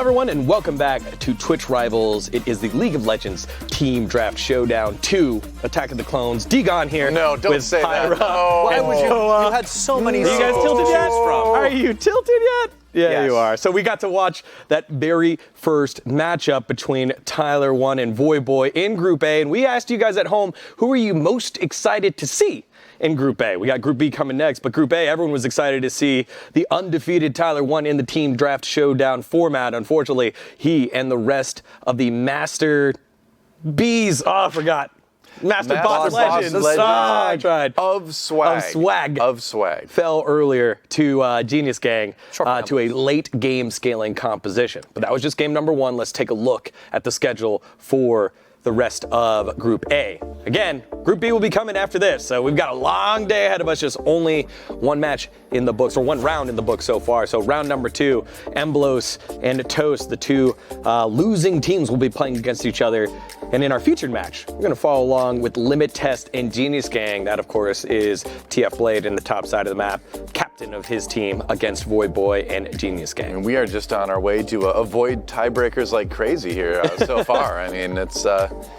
everyone, and welcome back to Twitch Rivals. It is the League of Legends Team Draft Showdown 2, Attack of the Clones. Digon here. No, don't say Pyra. that. Oh. Why would you? You had so many. Are you guys tilted yet? Are you tilted yet? Yeah, Yes. you are. So we got to watch that very first matchup between Tyler1 and Voyboy in Group A, and we asked you guys at home, who are you most excited to see in Group A? We got Group B coming next, but Group A, everyone was excited to see the undefeated Tyler1 in the Team Draft Showdown format. Unfortunately, he and the rest of the Master Bs, I forgot. Master Boss Legends. I tried. Of swag. Fell earlier to Genius Gang to a late game scaling composition. But that was just game number 1. Let's take a look at the schedule for the rest of Group A. Again, Group B will be coming after this, so we've got a long day ahead of us, just only one match in the books, or one round in the book so far. So round number 2, MBLos and Toast, the two losing teams, will be playing against each other. And in our featured match, we're gonna follow along with Limit Test and Genius Gang. That, of course, is TFBlade in the top side of the map, captain of his team against Voyboy and Genius Gang. And we are just on our way to avoid tiebreakers like crazy here so far. I mean, it's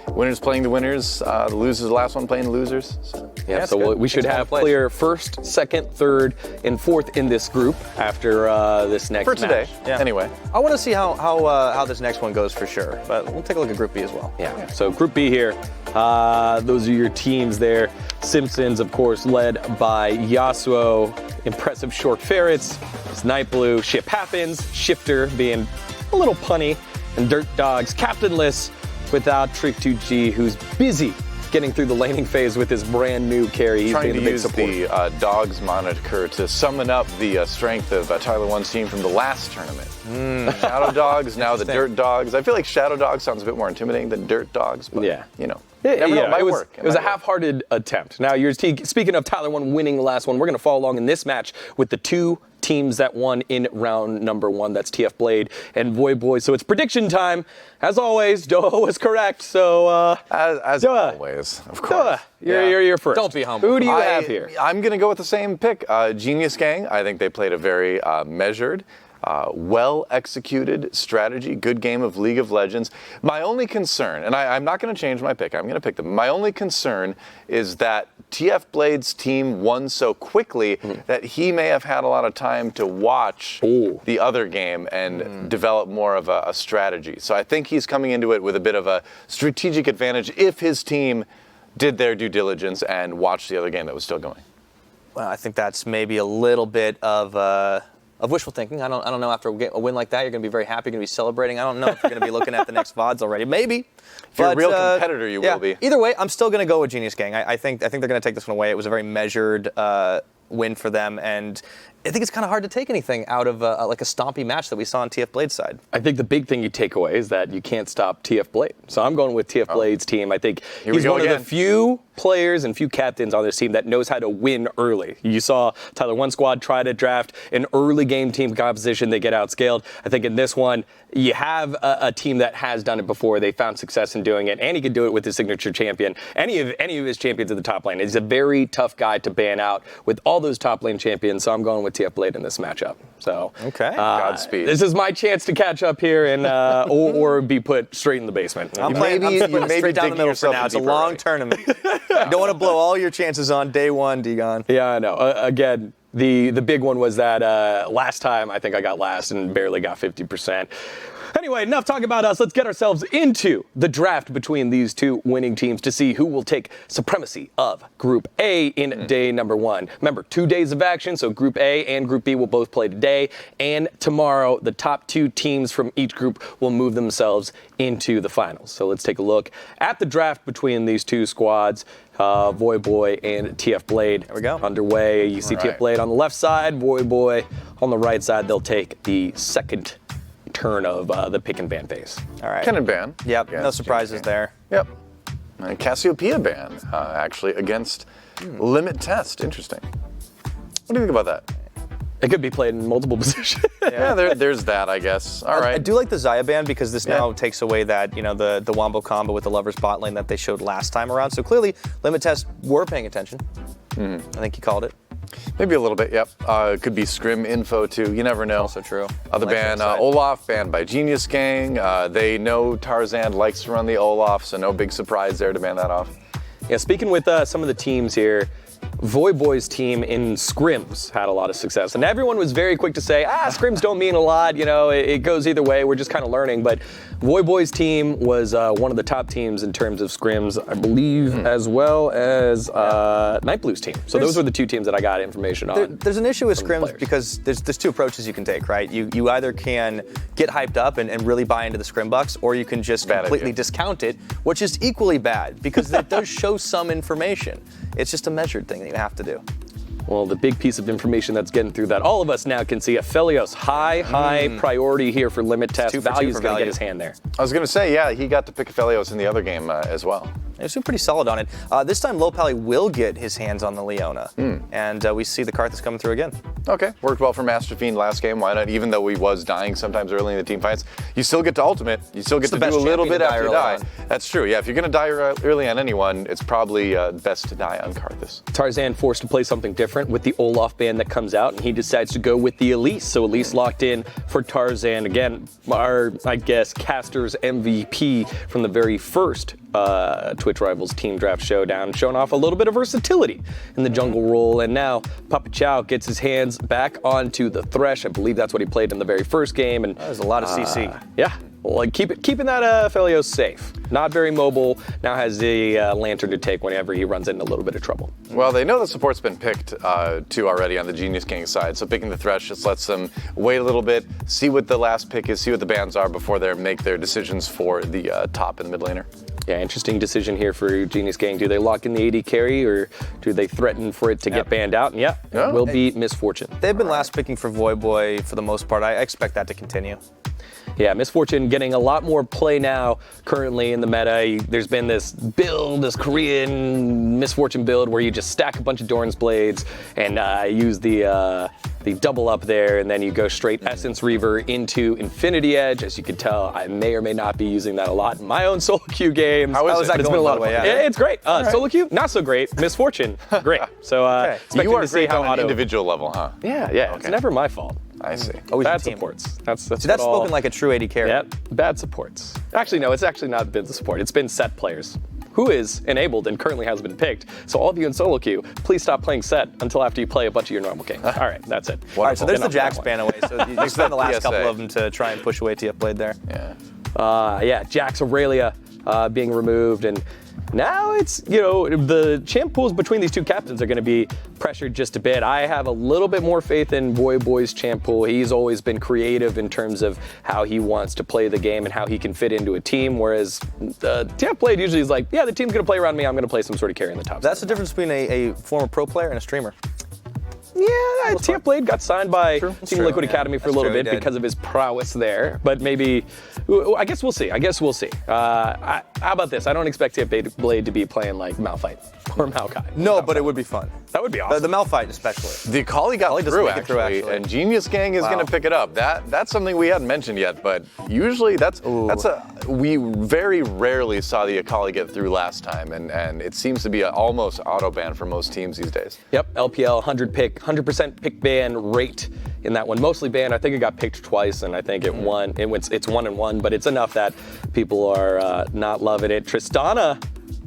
winners playing the winners, the losers the last one playing the losers. So. Yeah, so we should have clear first, second, third, and fourth in this group after this next match. For today, Yeah. anyway. I want to see how this next one goes for sure, but we'll take a look at Group B as well. Yeah, so Group B here, those are your teams there. Simpsons, of course, led by Yasuo, impressive short ferrets, Night Blue, Ship Happens, Shifter being a little punny, and Dirt Dogs, captainless without Trick2G, who's busy getting through the laning phase with his brand new carry. He's Trying being to the big use support. the Dogs moniker to summon up the strength of Tyler1's team from the last tournament. Shadow Dogs, now the Dirt Dogs. I feel like Shadow Dogs sounds a bit more intimidating than Dirt Dogs, but you know. Never know, it might work. It was a half-hearted attempt. Now, speaking of Tyler1 winning the last one, we're going to follow along in this match with the two teams that won in round number 1. That's TFBlade and Voyboy. So it's prediction time. As always, Doha was correct. So as Doha, always, of course. Doha, you're first. Don't be humble. Who do you have here? I'm going to go with the same pick. Genius Gang. I think they played a very measured, well-executed strategy, good game of League of Legends. My only concern, and I'm not going to change my pick, I'm going to pick them. My only concern is that TFBlade's team won so quickly that he may have had a lot of time to watch the other game and develop more of a strategy. So I think he's coming into it with a bit of a strategic advantage if his team did their due diligence and watched the other game that was still going. Well, I think that's maybe a little bit of wishful thinking. I don't know. After a win like that, you're going to be very happy. You're going to be celebrating. I don't know if you're going to be looking at the next VODs already. Maybe. If you're a real competitor, you will be. Either way, I'm still going to go with Genius Gang. I think they're going to take this one away. It was a very measured win for them, and I think it's kind of hard to take anything out of like a stompy match that we saw on TFBlade's side. I think the big thing you take away is that you can't stop TFBlade. So I'm going with TFBlade's team. I think he's one of the few players and few captains on this team that knows how to win early. You saw Tyler1 squad try to draft an early game team composition. They get outscaled. I think in this one, you have a team that has done it before. They found success in doing it, and he could do it with his signature champion. Any of his champions at the top lane. He's a very tough guy to ban out with all those top lane champions. So I'm going with TFBlade in this matchup. So okay, Godspeed. This is my chance to catch up here and or be put straight in the basement. I'm straight down the middle for now. It's a long tournament. You don't want to blow all your chances on day 1, Digon. Yeah, I know. Again, the big one was that last time I think I got last and barely got 50%. Anyway, enough talking about us. Let's get ourselves into the draft between these two winning teams to see who will take supremacy of Group A in day number 1. Remember, 2 days of action, so Group A and Group B will both play today and tomorrow. The top 2 teams from each group will move themselves into the finals. So let's take a look at the draft between these two squads. Voyboy and TFBlade. There we go. Underway. You see TFBlade on the left side, Voyboy on the right side. They'll take the second turn of the pick and ban phase. All right. Cannon ban. Yep. No surprises there. Yep. And Cassiopeia ban, actually, against Limit Test. Interesting. What do you think about that? It could be played in multiple positions. Yeah, there's that, I guess. All right. I do like the Xayah ban because this now takes away that, the Wombo combo with the Lover's bot lane that they showed last time around. So clearly, Limit Test were paying attention. I think he called it. Maybe a little bit, yep. It could be scrim info too. You never know. Also true. Other ban, Olaf, banned by Genius Gang. They know Tarzaned likes to run the Olaf, so no big surprise there to ban that off. Yeah, speaking with some of the teams here, Voyboy's team in scrims had a lot of success, and everyone was very quick to say, scrims don't mean a lot, you know, it goes either way, we're just kind of learning, but Voyboy's team was one of the top teams in terms of scrims, I believe, as well as Nightblue's team. So those were the two teams that I got information on. There's an issue with scrims because there's two approaches you can take, right? You either can get hyped up and really buy into the scrim bucks, or you can just completely discount it, which is equally bad because it does show some information. It's just a measured thing that you have to do. Well, the big piece of information that's getting through that all of us now can see FallenBandit, high priority here for limit test. Value's going to get his hand there. I was going to say, yeah, he got to pick FallenBandit in the other game as well. He was pretty solid on it. This time, Lohpally will get his hands on the Leona, and we see the card that's coming through again. Okay, worked well for Masterfiend last game. Why not? Even though he was dying sometimes early in the team fights, you still get to ultimate. You still get to do a little bit after you die. That's true. Yeah, if you're going to die early on anyone, it's probably best to die on Karthus. Tarzaned forced to play something different with the Olaf ban that comes out, and he decides to go with the Elise. So Elise locked in for Tarzaned. Again, our, I guess, caster's MVP from the very first Twitch Rivals Team Draft Showdown, showing off a little bit of versatility in the jungle role, and now Papa Chau gets his hands back onto the Thresh. I believe that's what he played in the very first game, and there's a lot of CC. Yeah, like keeping that FallenBandit safe. Not very mobile. Now has the lantern to take whenever he runs into a little bit of trouble. Well, they know the support's been picked too already on the Genius Gang side, so picking the Thresh just lets them wait a little bit, see what the last pick is, see what the bans are before they make their decisions for the top and mid laner. Yeah, interesting decision here for Genius Gang. Do they lock in the AD carry, or do they threaten for it to get banned out? And it will be Misfortune. They've been last picking for Voyboy for the most part. I expect that to continue. Yeah, Misfortune getting a lot more play now currently in the meta. There's been this build, this Korean Misfortune build where you just stack a bunch of Doran's Blades and use the double up there, and then you go straight Essence Reaver into Infinity Edge. As you can tell, I may or may not be using that a lot in my own solo queue games. How is it? It's been a lot of fun. It's great. Solo queue, not so great. Misfortune, great. So you are to see great how on an individual level, huh? Yeah. Okay. It's never my fault. I see. Always bad supports. That's spoken like a true AD carry. Yep, bad supports. Actually, no, it's actually not been the support. It's been set players who is enabled and currently has been picked. So all of you in solo queue, please stop playing set until after you play a bunch of your normal games. All right, that's it. All right, so there's the Jax ban away. So you spend the last couple of them to try and push away TFBlade there. Yeah. Jax Aurelia being removed, and now it's, the champ pools between these two captains are going to be pressured just a bit. I have a little bit more faith in Voyboy's champ pool. He's always been creative in terms of how he wants to play the game and how he can fit into a team, whereas TFBlade usually is like, the team's going to play around me, I'm going to play some sort of carry in the top. That's the difference between a former pro player and a streamer. Yeah, TFBlade got signed by Team Liquid Academy for a little bit because of his prowess there. But maybe, I guess we'll see. How about this? I don't expect TFBlade to be playing like Malphite or Maokai. No, but it would be fun. That would be awesome. The Malphite especially. The Akali got through, actually, and Genius Gang is going to pick it up. That's something we hadn't mentioned yet, but usually we very rarely saw the Akali get through last time, and it seems to be an almost auto ban for most teams these days. Yep, LPL 100% pick ban rate in that one. Mostly banned. I think it got picked twice, and I think it won. It's 1-1, but it's enough that people are not loving it. Tristana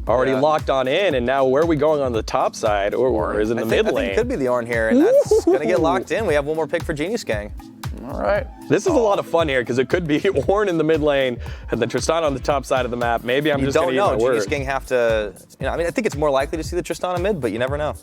already locked on in, and now where are we going on the top side, or is it in the mid lane? I think it could be the Ornn here, and that's going to get locked in. We have one more pick for Genius Gang. All right. This is a lot of fun here because it could be Ornn in the mid lane and then Tristana on the top side of the map. Maybe I'm just going to use my word. Genius Gang have to, I think it's more likely to see the Tristana mid, but you never know.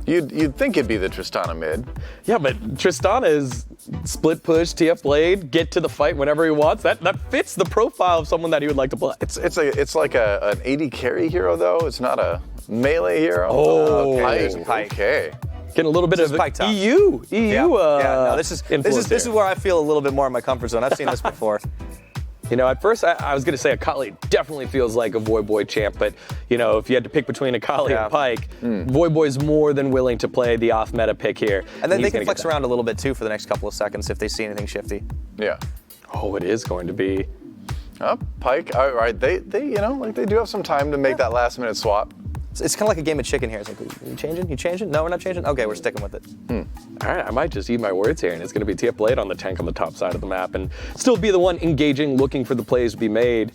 You'd think it'd be the Tristana mid. Yeah, but Tristana is split push, TFBlade, get to the fight whenever he wants. That fits the profile of someone that he would like to play. It's like an AD carry hero though. It's not a melee hero. Oh, Pike. Okay. Getting a little bit of EU. No, this is where I feel a little bit more in my comfort zone. I've seen this before. At first I was going to say Akali definitely feels like a Voyboy champ, but, if you had to pick between Akali and Pike, Voyboy's more than willing to play the off-meta pick here. And then they can flex around a little bit, too, for the next couple of seconds if they see anything shifty. Yeah. Oh, it is going to be. Pike, all right, they do have some time to make that last-minute swap. It's kind of like a game of chicken here. It's like, you changing? You changing? No, we're not changing? Okay, we're sticking with it. All right, I might just eat my words here, and it's going to be TFBlade on the tank on the top side of the map, and still be the one engaging, looking for the plays to be made.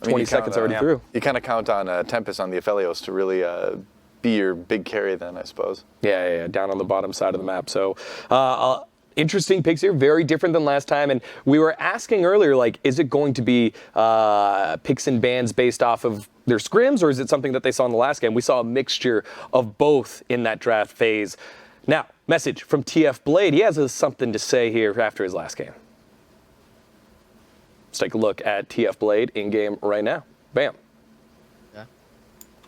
20 seconds already through. You kind of count on Tempest on the FallenBandit to really be your big carry then, I suppose. Yeah, down on the bottom side of the map. So interesting picks here, very different than last time. And we were asking earlier, like, is it going to be picks and bans based off of their scrims, or is it something that they saw in the last game? We saw a mixture of both in that draft phase. Now, message from TFBlade. He has something to say here after his last game. Let's take a look at TFBlade in-game right now. Bam.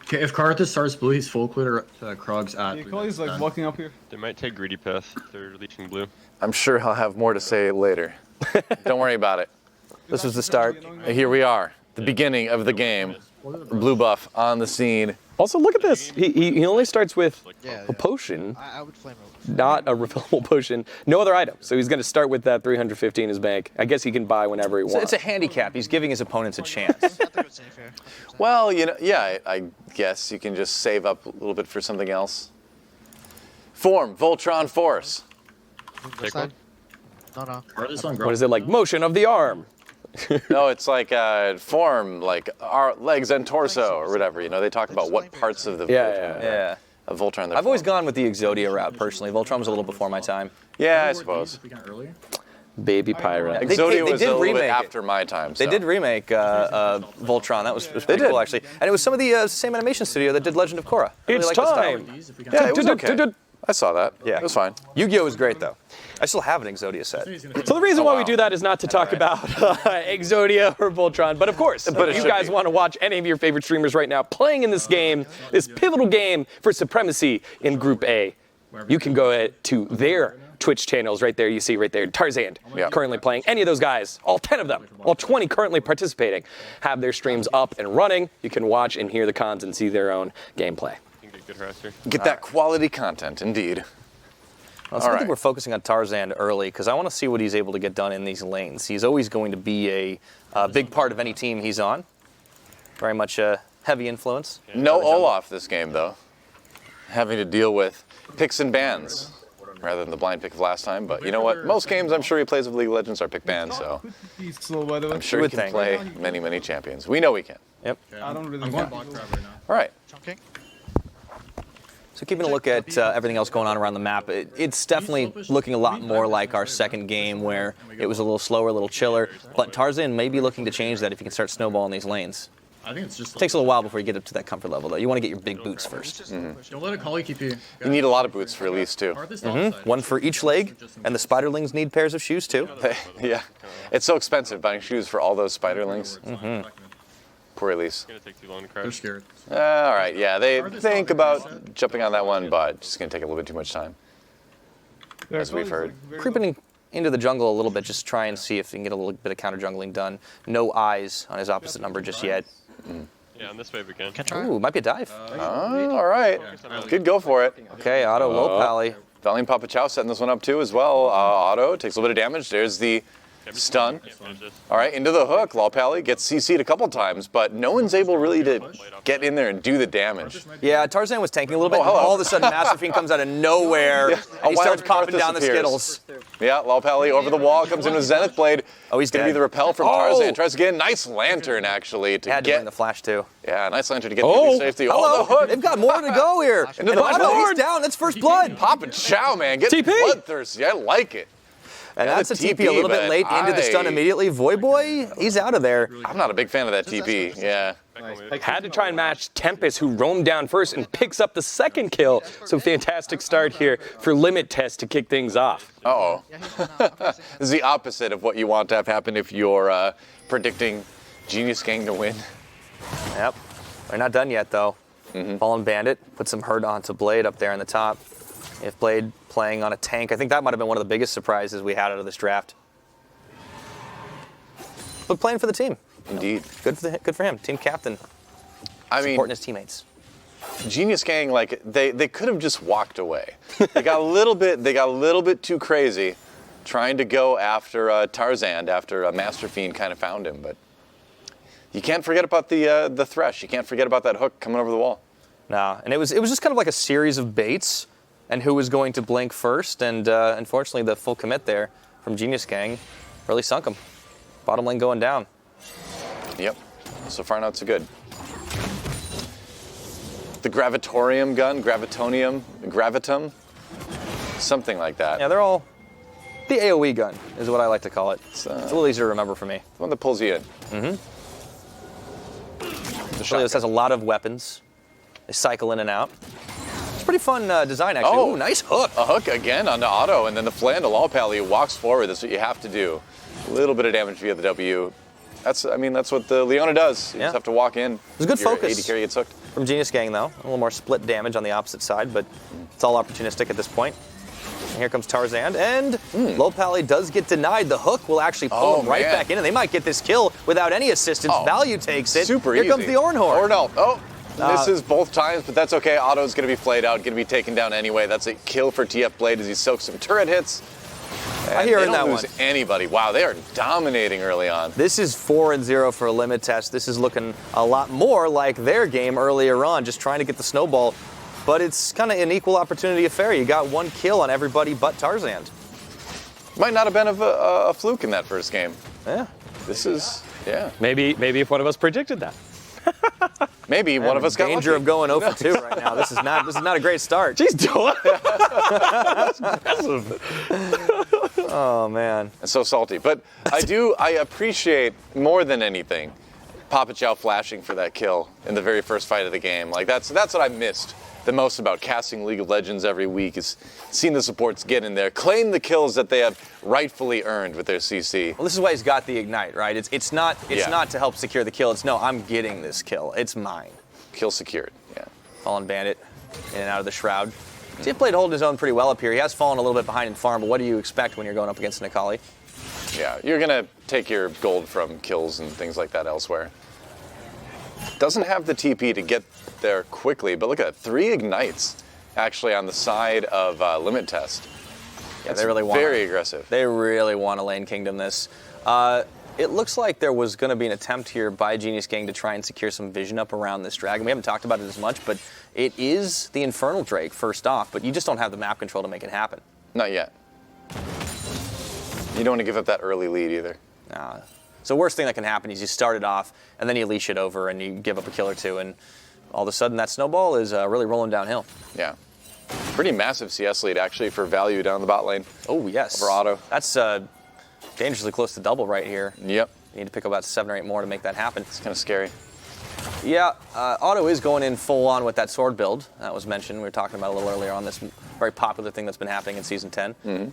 Okay, if Karthus starts blue, he's full clear to Krog's at. He's like walking up here. They might take greedy path if they're leeching blue. I'm sure he'll have more to say later. Don't worry about it. This was the start. Here we are, the beginning of the game. Blue buff on the scene. Also, look at this. He only starts with a potion, I would flame it. not a refillable potion, no other item. So he's going to start with that 350 in his bank. I guess he can buy whenever he wants. It's a handicap. He's giving his opponents a chance. I think it's fair. Well, you know, yeah, I guess you can just save up a little bit for something else. Form, Voltron Force. Take one. No. Karthus on What is it like? Motion of the arm. No, it's like form, like our legs and torso or whatever. You know, they talk about what parts of the Yeah. of Voltron. I've always gone with the Exodia route personally. Voltron was a little before my time. Yeah, I suppose. Baby Pirate. Exodia was did a little bit remake it. after my time. They so. did remake Voltron. That was pretty cool, actually. And it was some of the same animation studio that did Legend of Korra. I really It's liked the style. time. Yeah, it was okay. I saw that. Yeah. It was fine. Yu-Gi-Oh! Was great, though. I still have an Exodia set. So the reason why we wow. do that is not to talk about Exodia or Voltron, but of course, if you guys want to watch any of your favorite streamers right now playing in this game, this pivotal game for supremacy in Group A, you can go to their Twitch channels right there. You see right there, Tarzaned, currently playing. Any of those guys, all 10 of them, all 20 currently participating, have their streams up and running. You can watch and hear the cons and see their own gameplay. Good harasser. Get that quality content, indeed. Well, I think we're focusing on Tarzaned early because I want to see what he's able to get done in these lanes. He's always going to be a big part of any team he's on. Very much a heavy influence. No Olaf this game, though. Having to deal with picks and bans rather than the blind pick of last time. But you know what? Most games I'm sure he plays with League of Legends are pick bans, so He's slow, by the way. I'm sure he can play many, many champions. We know he can. Yep. I don't really I'm know. going block trap right now. All right. Chunking. So keeping a look at everything else going on around the map, it's definitely looking a lot more like our second game where it was a little slower, a little chiller. But Tarzan may be looking to change that if he can start snowballing these lanes. I think it's just. Takes a little while before you get up to that comfort level, though. You want to get your big boots first. Don't let it call you keep you. You need a lot of boots for release, too. One for each leg, and the spiderlings need pairs of shoes, too. Yeah. It's so expensive buying shoes for all those spiderlings. Poor Elise. It's gonna take too long to They're crash. scared. All right, yeah, they think about jumping on that one, but it's going to take a little bit too much time, as we've heard. Creeping into the jungle a little bit, just try and see if he can get a little bit of counter jungling done. No eyes on his opposite number just yet. Yeah, on this wave again. Can try. Ooh, might be a dive. Oh, all right. Good go for it. Okay, auto Lohpally. Valiant Papa Chau setting this one up too as well. Auto takes a little bit of damage. There's the stun. All right, into the hook. Lohpally gets CC'd a couple times, but no one's able really to get in there and do the damage. Yeah, Tarzan was tanking a little bit. hello. All of a sudden, Masterfiend comes out of nowhere. And he starts wild popping Karthus down the appears. Skittles. Yeah, Lohpally over the wall, comes in with Zenith Blade. Oh, he's going to be dead. the repel from Tarzan. Tries again. Nice lantern, actually, to Had to bring get. the flash, too. Yeah, nice lantern to get the safety. Hello. Oh, the hook. They've got more to go here. Into the And Auto, board. he's down. That's first blood. Papa Chau, man. Get TP. bloodthirsty. I like it. And Yeah, that's the a TP a little bit but late into the stun I- immediately. Voyboy, he's out of there. I'm not a big fan of that TP. Yeah. Had to try and match Tempest, who roamed down first and picks up the second kill. So fantastic start here for Limit Test to kick things off. Uh-oh. This is the opposite of what you want to have happen if you're predicting Genius Gang to win. Yep. They're not done yet, though. FallenBandit put some hurt onto Blade up there in the top. If Blade playing on a tank, I think that might have been one of the biggest surprises we had out of this draft. But playing for the team. Indeed. Good for him. Team captain. I mean, Supporting his teammates. Genius Gang, like they could have just walked away. They got a little bit too crazy, trying to go after Tarzaned after Masterfiend kind of found him. But you can't forget about the Thresh. You can't forget about that hook coming over the wall. Nah, and it was just kind of like a series of baits, and who was going to blink first, and unfortunately the full commit there from Genius Gang really sunk him. Bottom lane going down. Yep. So far, not so good. The Gravitorium gun, Gravitonium, Gravitum, something like that. Yeah, they're all the AoE gun is what I like to call it. It's a little easier to remember for me. The one that pulls you in. Mm-hmm. This has a lot of weapons. They cycle in and out. It's a pretty fun design, actually. Oh, ooh, nice hook. A hook again onto Auto, and then the flan to Lohpally walks forward. That's what you have to do. A little bit of damage via the W. That's what the Leona does. You just have to walk in. It was good focus. AD carry gets hooked. From Genius Gang, though. A little more split damage on the opposite side, but it's all opportunistic at this point. And here comes Tarzaned, and Lohpally does get denied. The hook will actually pull him right back in, and they might get this kill without any assistance. Value takes it. Super easy. Here comes the Ornhorn. Ornhorn. Oh, misses both times, but that's okay. Otto's going to be flayed out, going to be taken down anyway. That's a kill for TFBlade as he soaks some turret hits. I hear they in don't that lose one. anybody. Wow, they are dominating early on. This is 4-0 for a limit test. This is looking a lot more like their game earlier on, just trying to get the snowball. But it's kind of an equal opportunity affair. You got one kill on everybody but Tarzaned. Might not have been a fluke in that first game. Yeah. This is, yeah. Maybe if one of us predicted that. Maybe one of us got danger lucky. of going 0 for 2 right now. This is not a great start. Jeez, doing. Oh man. It's so salty. But I appreciate more than anything Papa Chau flashing for that kill in the very first fight of the game. Like that's what I missed the most about casting League of Legends every week, is seeing the supports get in there, claim the kills that they have rightfully earned with their CC. Well, this is why he's got the ignite, right? It's not to help secure the kill. It's no, I'm getting this kill. It's mine. Kill secured. Yeah. FallenBandit in and out of the shroud. TFBlade holding his own pretty well up here. He has fallen a little bit behind in farm, but what do you expect when you're going up against Lohpally? Yeah, you're gonna take your gold from kills and things like that elsewhere. Doesn't have the TP to get there quickly, but look at that, 3 ignites actually on the side of Limit Test. Yeah, they really want. Very aggressive. They really want to lane kingdom this. It looks like there was going to be an attempt here by Genius Gang to try and secure some vision up around this dragon. We haven't talked about it as much, but it is the Infernal Drake first off, but you just don't have the map control to make it happen. Not yet. You don't want to give up that early lead either. Nah. So the worst thing that can happen is you start it off, and then you leash it over, and you give up a kill or two, and all of a sudden that snowball is really rolling downhill. Yeah. Pretty massive CS lead actually for value down the bot lane. Oh yes. Over Auto. That's dangerously close to double right here. Yep. You need to pick up about 7 or 8 more to make that happen. It's kind of scary. Yeah, Auto is going in full on with that sword build. That was mentioned. We were talking about a little earlier on this very popular thing that's been happening in Season 10. Mm-hmm.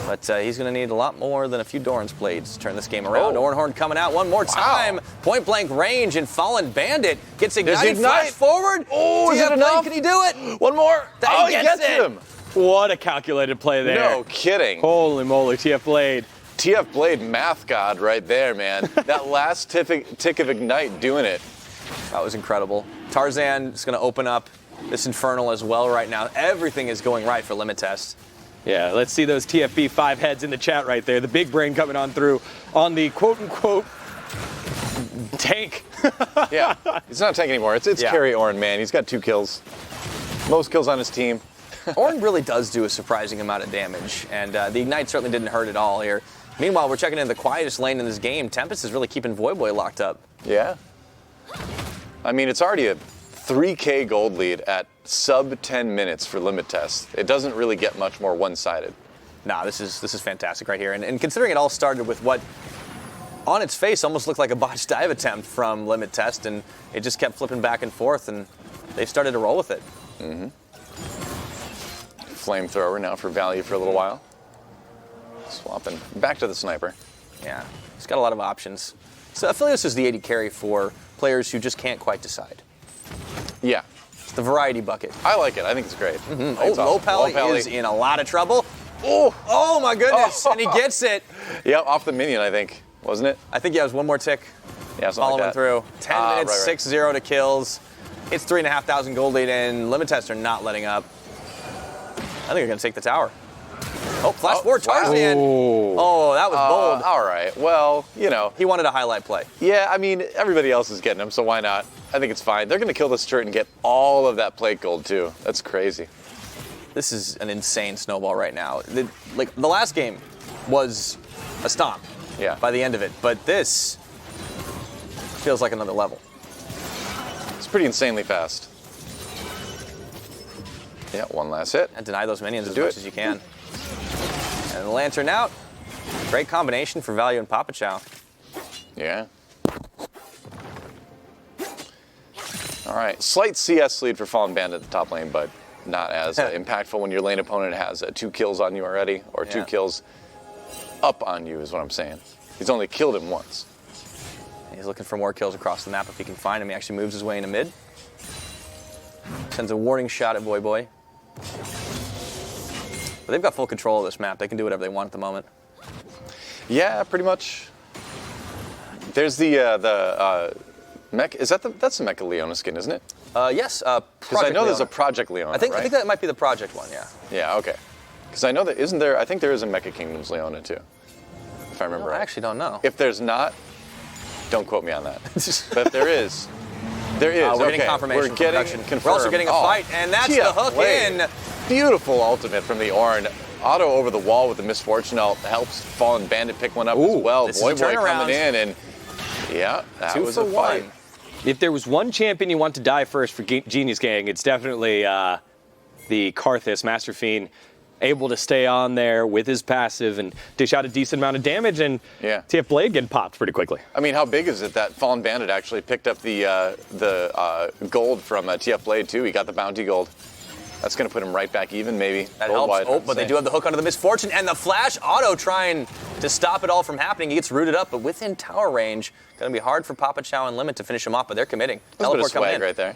But he's going to need a lot more than a few Doran's blades to turn this game around. Ornhorn coming out one more time. Point blank range, and FallenBandit gets ignited. Flash forward. Oh, is it enough? Can he do it? One more. He gets it. him. What a calculated play there. No kidding. Holy moly, TFBlade. TFBlade math god right there, man. That last tick of ignite doing it. That was incredible. Tarzan is going to open up this Infernal as well right now. Everything is going right for Limit Test. Yeah, let's see those TFB 5 heads in the chat right there. The big brain coming on through on the quote-unquote tank. Yeah, it's not a tank anymore. It's Carry Orn, man. He's got 2 kills. Most kills on his team. Orn really does do a surprising amount of damage, and the Ignite certainly didn't hurt at all here. Meanwhile, we're checking in the quietest lane in this game. Tempest is really keeping Voyboy locked up. Yeah. I mean, it's already a 3K gold lead at sub 10 minutes for Limit Test. It doesn't really get much more one-sided. Nah, this is fantastic right here. And considering it all started with what, on its face, almost looked like a botched dive attempt from Limit Test, and it just kept flipping back and forth, and they've started to roll with it. Mm-hmm. Flamethrower now for value for a little while. Swapping back to the sniper. Yeah, he's got a lot of options. So Aphelios is the AD carry for players who just can't quite decide. Yeah. It's the variety bucket. I like it. I think it's great. Mm-hmm. It's awesome. Lohpally is in a lot of trouble. Oh my goodness, and he gets it. Yep, off the minion, I think, wasn't it? I think it was one more tick. Yeah, following like through. 10 minutes, right. 6-0 to kills. It's 3,500 gold lead, and Limit Test are not letting up. I think they're going to take the tower. Oh, flash forward, Tarzaned. Oh, that was bold. All right. Well, you know. He wanted a highlight play. Yeah, I mean, everybody else is getting them, so why not? I think it's fine. They're going to kill this turret and get all of that plate gold, too. That's crazy. This is an insane snowball right now. The last game was a stomp by the end of it, but this feels like another level. It's pretty insanely fast. Yeah, one last hit. And deny those minions as much as you can. And the lantern out. Great combination for value and Papa Chau. Yeah. All right, slight CS lead for FallenBandit at the top lane, but not as impactful when your lane opponent has 2 kills on you already, or 2 kills up on you is what I'm saying. He's only killed him once. He's looking for more kills across the map if he can find him. He actually moves his way into mid. Sends a warning shot at Voyboy. But they've got full control of this map. They can do whatever they want at the moment. Yeah, pretty much. There's the mech. Is that that's the Mecha Leona skin, isn't it? Yes. Because I know there's a Project Leona. I think right? that might be the project one. Yeah. Yeah. Okay. Because I know that isn't there. I think there is a Mecha Kingdoms Leona too, if I remember right. I actually don't know. If there's not, don't quote me on that. But if there is, there is. We're getting confirmation. We're getting confirmed. We're also getting a fight, and that's the hook in. Beautiful ultimate from the Ornn. Auto over the wall with the misfortune helps FallenBandit pick one up as well. Voyboy coming in, and yeah, that 2 was for a fight. 1. If there was one champion you want to die first for Genius Gang, it's definitely the Karthus, Masterfiend, able to stay on there with his passive and dish out a decent amount of damage, and TFBlade getting popped pretty quickly. I mean, how big is it that FallenBandit actually picked up the gold from TFBlade too? He got the bounty gold. That's going to put him right back even, maybe. That helps. Oh, but they do have the hook under the misfortune, and the flash auto trying to stop it all from happening. He gets rooted up, but within tower range. Going to be hard for Papa Chau and Limit to finish him off, but they're committing. That's a bit of swag right there.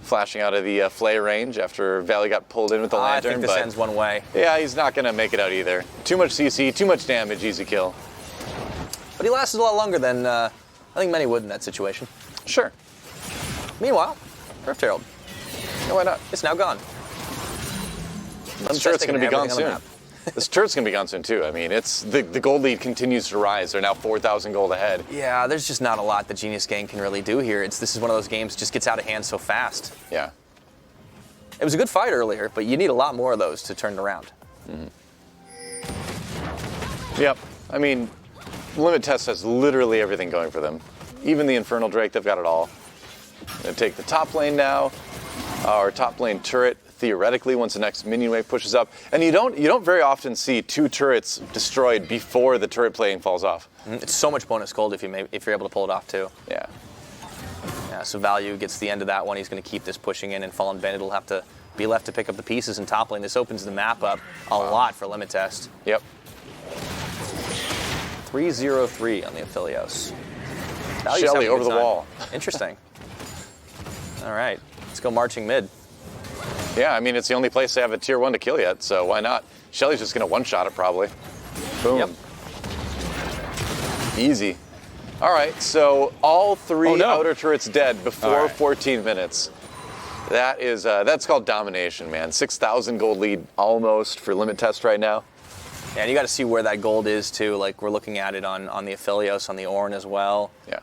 Flashing out of the flay range after Valley got pulled in with the lantern. I think this ends one way. Yeah, he's not going to make it out either. Too much CC, too much damage, easy kill. But he lasted a lot longer than I think many would in that situation. Sure. Meanwhile, Rift Herald. Yeah, why not? It's now gone. This turret's going to be gone soon. This turret's going to be gone soon too. I mean, it's the gold lead continues to rise. They're now 4,000 gold ahead. Yeah, there's just not a lot the Genius Gang can really do here. This is one of those games that just gets out of hand so fast. Yeah. It was a good fight earlier, but you need a lot more of those to turn it around. Yep. I mean, Limit Test has literally everything going for them. Even the Infernal Drake, they've got it all. Gonna take the top lane now. Our top lane turret, theoretically, once the next minion wave pushes up. And you don't very often see 2 turrets destroyed before the turret playing falls off. It's so much bonus gold if you're able to pull it off too. Yeah. Yeah, so Value gets the end of that one. He's going to keep this pushing in, and FallenBandit will have to be left to pick up the pieces in top lane. This opens the map up a lot for Limit Test. Yep. 3-0-3 on the MBLos. Shelly over the wall. Interesting. All right, let's go marching mid. Yeah, I mean, it's the only place they have a tier 1 to kill yet, so why not? Shelly's just going to one-shot it, probably. Boom. Yep. Easy. All right, so all 3 outer turrets dead before 14 minutes. That is, that's called domination, man. 6,000 gold lead almost for Limit Test right now. Yeah, and you got to see where that gold is, too. Like, we're looking at it on the MBLos, on the Ornn as well. Yeah.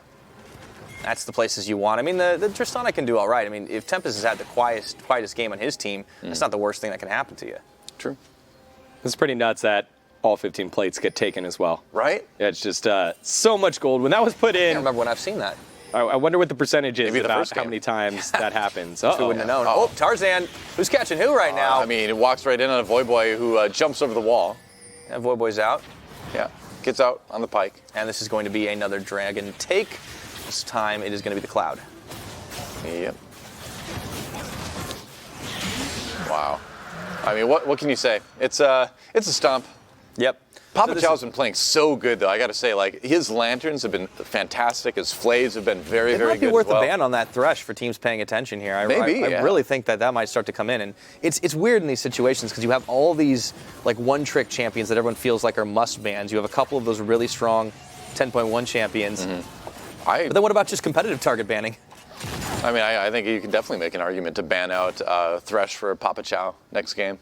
That's the places you want. I mean, the Tristana can do all right. I mean, if Tempest has had the quietest game on his team, that's not the worst thing that can happen to you. True. It's pretty nuts that all 15 plates get taken as well. Right? Yeah, it's just so much gold. When that was put in, I can't remember when I've seen that. I wonder what the percentage is Maybe the about first how game. many times that happens. We wouldn't have known. Oh, Tarzaned. Who's catching who right now? I mean, it walks right in on a Voyboy who jumps over the wall. And Voyboy's out. Yeah. Gets out on the pike. And this is going to be another dragon take. This time it is going to be the Cloud. Yep. Wow. I mean, what can you say? It's a stomp. Yep. Papa Chau's been playing so good, though. I got to say, like, his lanterns have been fantastic. His flays have been very, very good. It might be worth as well. a ban on that Thresh for teams paying attention here. I Maybe, really think that might start to come in. And it's weird in these situations because you have all these, like, one-trick champions that everyone feels like are must-bans. You have a couple of those really strong 10.1 champions. But then what about just competitive target banning? I mean, I think you can definitely make an argument to ban out Thresh for Papa Chau next game.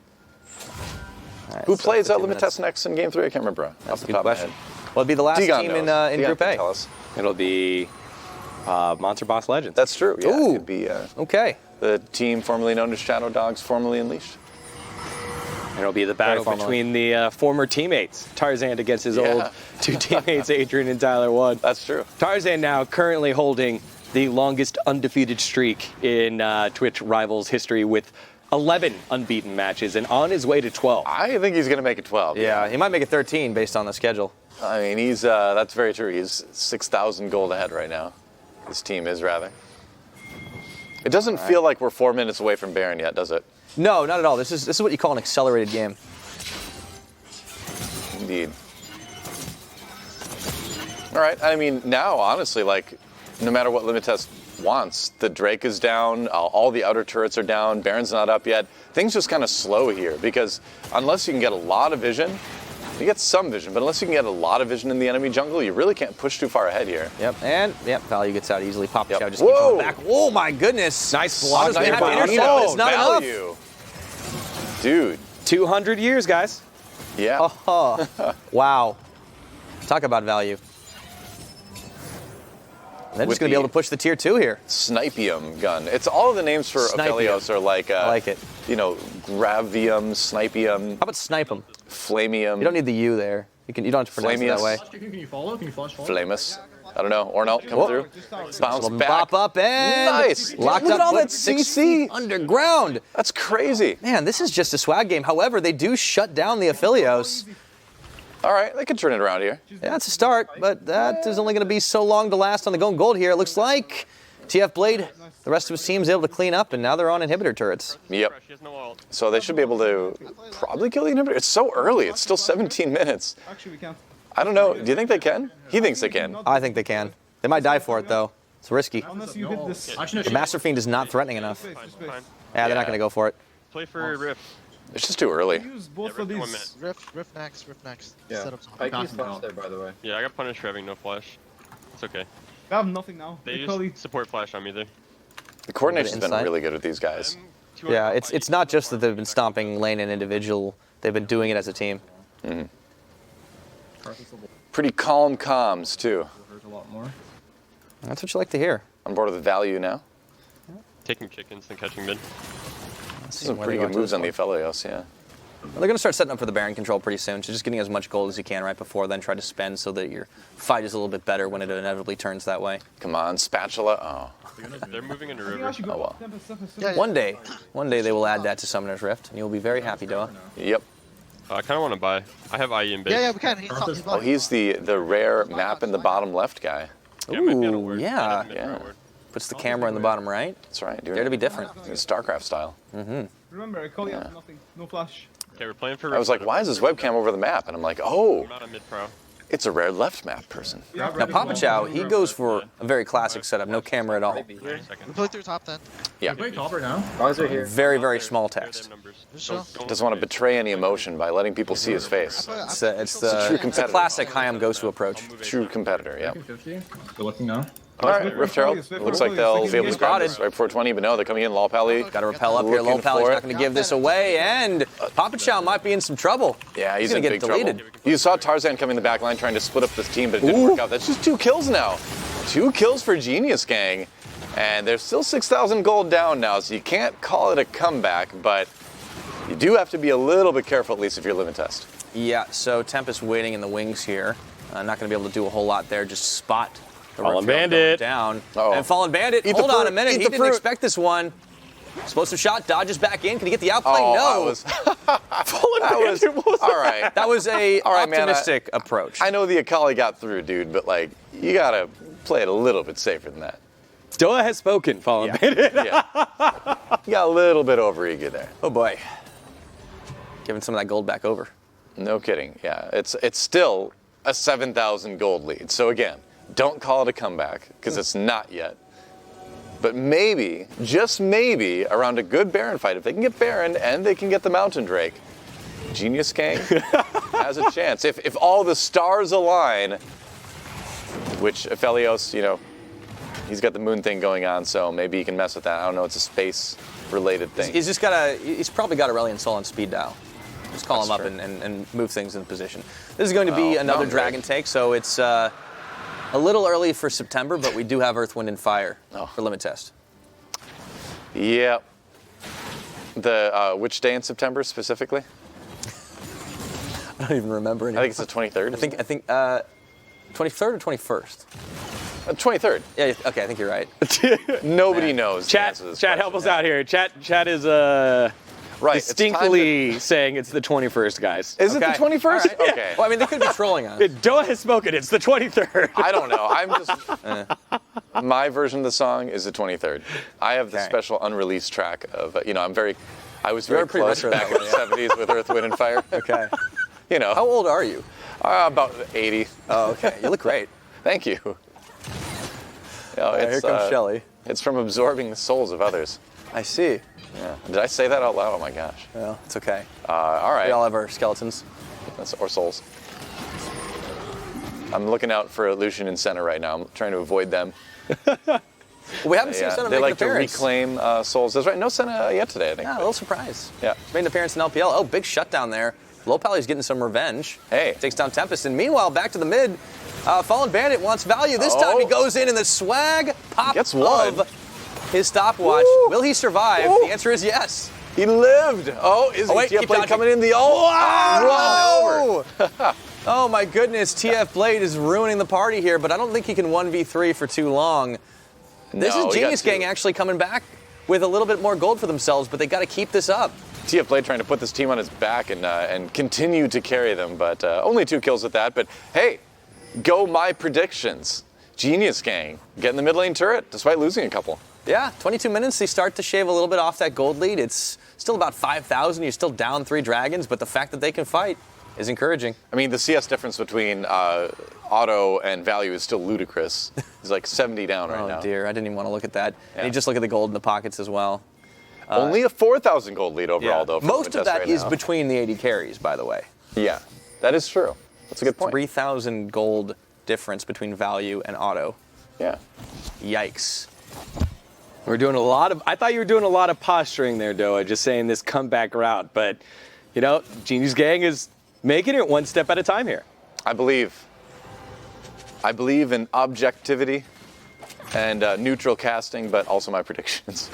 Right, Who so plays 15 Limit minutes. Test next in Game 3? I can't remember. That's off a the good top of my question. head. Well, it'd be the last Digon team knows. in Digon Group can A. tell us. It'll be Monster Boss Legends. That's true. Yeah, Ooh. it could be Okay. the team formerly known as Shadow Dogs, formerly Unleashed. And it'll be the battle formally. between the former teammates. Tarzaned against his Yeah. old two teammates, Adrian and Tyler One. That's true. Tarzaned now currently holding the longest undefeated streak in Twitch Rivals history with 11 unbeaten matches and on his way to 12. I think he's going to make it 12. Yeah, he might make it 13 based on the schedule. I mean, he's that's very true. He's 6,000 gold ahead right now. His team is, rather. It doesn't feel like we're 4 minutes away from Baron yet, does it? No, not at all. This is what you call an accelerated game. Indeed. All right. I mean, now, honestly, like, no matter what Limit Test wants, the Drake is down, all the outer turrets are down, Baron's not up yet. Things just kind of slow here because unless you can get a lot of vision, you get some vision, but unless you can get a lot of vision in the enemy jungle, you really can't push too far ahead here. Yep, and value gets out easily. Pop Yep. Chau just keeps Whoa! on the back. Oh my goodness! Nice I was block. gonna have to there by intercept, but it's not enough. value. Dude, 200 years, guys. yeah. Oh, wow. Talk about value. They're With just going to be able to push the tier 2 here. Snipium gun. It's all of the names for Snipium. FallenBandit are like, I like it. you know, Gravium, Snipium, How about snipe them? Flamium. You don't need the U there. You don't have to pronounce it that Flamius. way. Can you follow? Can you flash follow? Flamus. I don't know. Ornelt come through. Bounce back. Bop up and Nice. locked Look up at all with that 6 CC. feet underground. That's crazy. Man, this is just a swag game. However, they do shut down the FallenBandit. All right, they could turn it around here. Yeah, it's a start, but that is only going to be so long to last on the going gold here. It looks like TFBlade, the rest of his team's able to clean up, and now they're on inhibitor turrets. Yep. She has no ult. So they should be able to probably kill the inhibitor. It's so early. It's still 17 minutes. Actually, we can't. I don't know. Do you think they can? He thinks they can. I think they can. They might die for it, though. It's risky. Unless you hit this. Actually, The no, Masterfiend is not threatening enough. Space, Fine, space. fine. Yeah, they're not going to go for it. Play for Rift. It's just too early. Use both Yeah, of Rift 1 these. minute. Rift next, Rift next. Yeah. Set up zone. Pikey's Passing flash out. there, by the way. Yeah, I got punished for having no flash. It's okay. We have nothing now. They Literally. use support flash on me there. The coordination's been Inside. really good with these guys. I'm 200 Yeah, off it's IE. not just that they've been stomping lane and individual. They've been doing it as a team. Pretty calm comms, too. hurt a lot more. That's what you like to hear. On board with the value now. Taking chickens and catching mid. Some pretty good moves on the FallenBandit, yeah. Well, they're going to start setting up for the Baron control pretty soon. So just getting as much gold as you can right before, then try to spend so that your fight is a little bit better when it inevitably turns that way. Come on, spatula. Oh. They're moving into I think I river. should go. Oh, well. Tempest. Yeah, One day they will add that to Summoner's Rift, and you'll be very happy, Doa. Yep. I kind of want to buy. I have IE in base. Yeah, we can. He's top. Oh, he's the rare map in the bottom left guy. Yeah, it might be on a Ooh, ward. yeah. Might have mid Yeah. for a ward. Puts the camera in the bottom right. That's right. Doing Dare to it be different. in StarCraft style. Remember, I call you out nothing. No flash. Okay, we're playing for I was like, why is this webcam over the map? And I'm like, oh, I'm not a mid pro. it's a rare left map person. Yeah, Now, Papa Chau, he goes for a very classic setup, no camera at all. Maybe here. We play through top then. Yeah. Play top right now. Guys are here. Very, very small They're text. numbers. Just chill. Doesn't want to betray any emotion by letting people see his face. It's true the competitor. classic Hayam Gosu approach. True competitor, yeah. 50. They're looking now. All right, Rift Herald. Looks like they'll be able to grab this right before 20, but no, they're coming in. Lohpally. Got to repel up here. Looking Lohpally's for not it. going to give this away, and Papa Chau might be in some trouble. Yeah, he's gonna in get big deleted. trouble. You saw Tarzan coming in the back line trying to split up this team, but it didn't work out. That's just 2 kills now. 2 kills for Genius Gang. And they're still 6,000 gold down now, so you can't call it a comeback, but you do have to be a little bit careful, at least if you're Limit Test. Yeah, so Tempest waiting in the wings here. Not going to be able to do a whole lot there. Just spot the FallenBandit. Rift going down. Uh-oh. And FallenBandit, Eat the hold on fruit, a minute. eat He the didn't fruit. expect this one. Explosive shot, dodges back in. Can he get the outplay? Oh, no. that was all right. That was a All right, man, optimistic approach. I know the Akali got through, dude, but like you gotta play it a little bit safer than that. Doa has spoken, FallenBandit. Yeah. You got a little bit overeager there. Oh boy. Giving some of that gold back over. No kidding. Yeah, it's still a 7,000 gold lead. So again, don't call it a comeback because it's not yet. But maybe, just maybe, around a good Baron fight, if they can get Baron and they can get the Mountain Drake, Genius Gang has a chance. If all the stars align, which FallenBandit, you know, he's got the moon thing going on, so maybe he can mess with that. I don't know, it's a space-related thing. He's probably got Aurelion Sol on speed dial. Just call That's him up true. and move things in position. This is going to be another no, dragon great. take, so it's a little early for September, but we do have Earth, Wind, and Fire for limit test. Yeah. The which day in September specifically? I don't even remember I anymore. think it's the 23rd. I think 23rd or 21st? 23rd. Yeah, okay, I think you're right. Nobody knows. the Chat, answer to this chat, help question. us out here. Chat is Right. it's time distinctly saying it's the 21st, guys. Is it the Okay. 21st? All right. Okay. Well, I mean, they could be trolling us. Doa has spoken. It's the 23rd. I don't know. I'm just. My version of the song is the 23rd. I have the Okay. special unreleased track of. I was You're very pretty close retro back that in the 70s with Earth, Wind, and Fire. Okay. You know. How old are you? About 80. Oh, okay. You look great. Thank you. Here comes Shelly. It's from absorbing the souls of others. I see. Yeah. Did I say that out loud? Oh my gosh. Well, it's okay. All right. We all have our skeletons. Or souls. I'm looking out for Lucian and Senna right now. I'm trying to avoid them. We haven't seen Senna they make like an to appearance. reclaim souls. That's right. No Senna yet today, I think. Yeah, a little surprise. Yeah. Made an appearance in LPL. Oh, big shutdown there. Lohpally's getting some revenge. Hey. Takes down Tempest. And meanwhile, back to the mid. FallenBandit wants value. This time he goes in the swag pop Gets one. of his stopwatch. Woo. Will he survive? Woo. The answer is yes. He lived. Oh, is wait, keep TFBlade dodging. coming in the run over? Oh my goodness, TFBlade is ruining the party here, but I don't think he can 1v3 for too long. This No, is he got Genius two. Gang actually coming back with a little bit more gold for themselves, but they got to keep this up. TFBlade trying to put this team on his back and continue to carry them, but only 2 kills with that. But hey, go my predictions. Genius Gang getting the mid lane turret despite losing a couple. Yeah, 22 minutes, they start to shave a little bit off that gold lead. It's still about 5,000. You're still down 3 dragons, but the fact that they can fight is encouraging. I mean, the CS difference between auto and value is still ludicrous. It's like 70 down right now. Oh dear, I didn't even want to look at that. Yeah. And you just look at the gold in the pockets as well. Only a 4,000 gold lead overall, though. For Most of Winchester that right is now. between the 80 carries, by the way. Yeah, that is true. That's a good point. 3,000 gold difference between value and auto. Yeah. Yikes. We're doing a lot of. I thought you were doing a lot of posturing there, Doa, just saying this comeback route. But, Genius Gang is making it one step at a time here. I believe in objectivity and neutral casting, but also my predictions.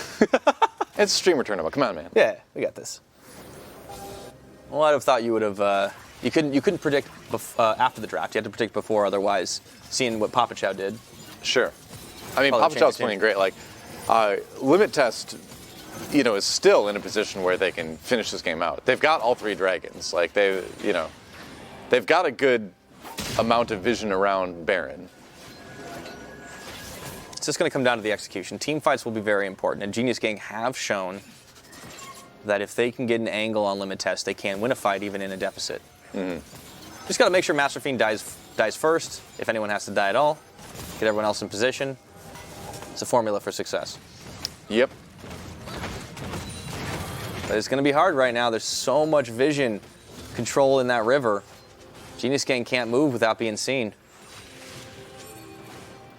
It's a streamer tournament. Come on, man. Yeah, we got this. Well, I'd have thought you would have. You couldn't predict after the draft. You had to predict before, otherwise, seeing what Papa Chau did. Sure. I mean, Probably Papa change Chau's the team. playing great. Like, Limit Test, is still in a position where they can finish this game out. They've got all 3 dragons. Like, they've got a good amount of vision around Baron. It's just going to come down to the execution. Team fights will be very important, and Genius Gang have shown that if they can get an angle on limit test, they can win a fight even in a deficit. Just got to make sure Masterfiend dies first, if anyone has to die at all. Get everyone else in position. It's a formula for success. Yep. But it's going to be hard right now. There's so much vision control in that river. Genius Gang can't move without being seen.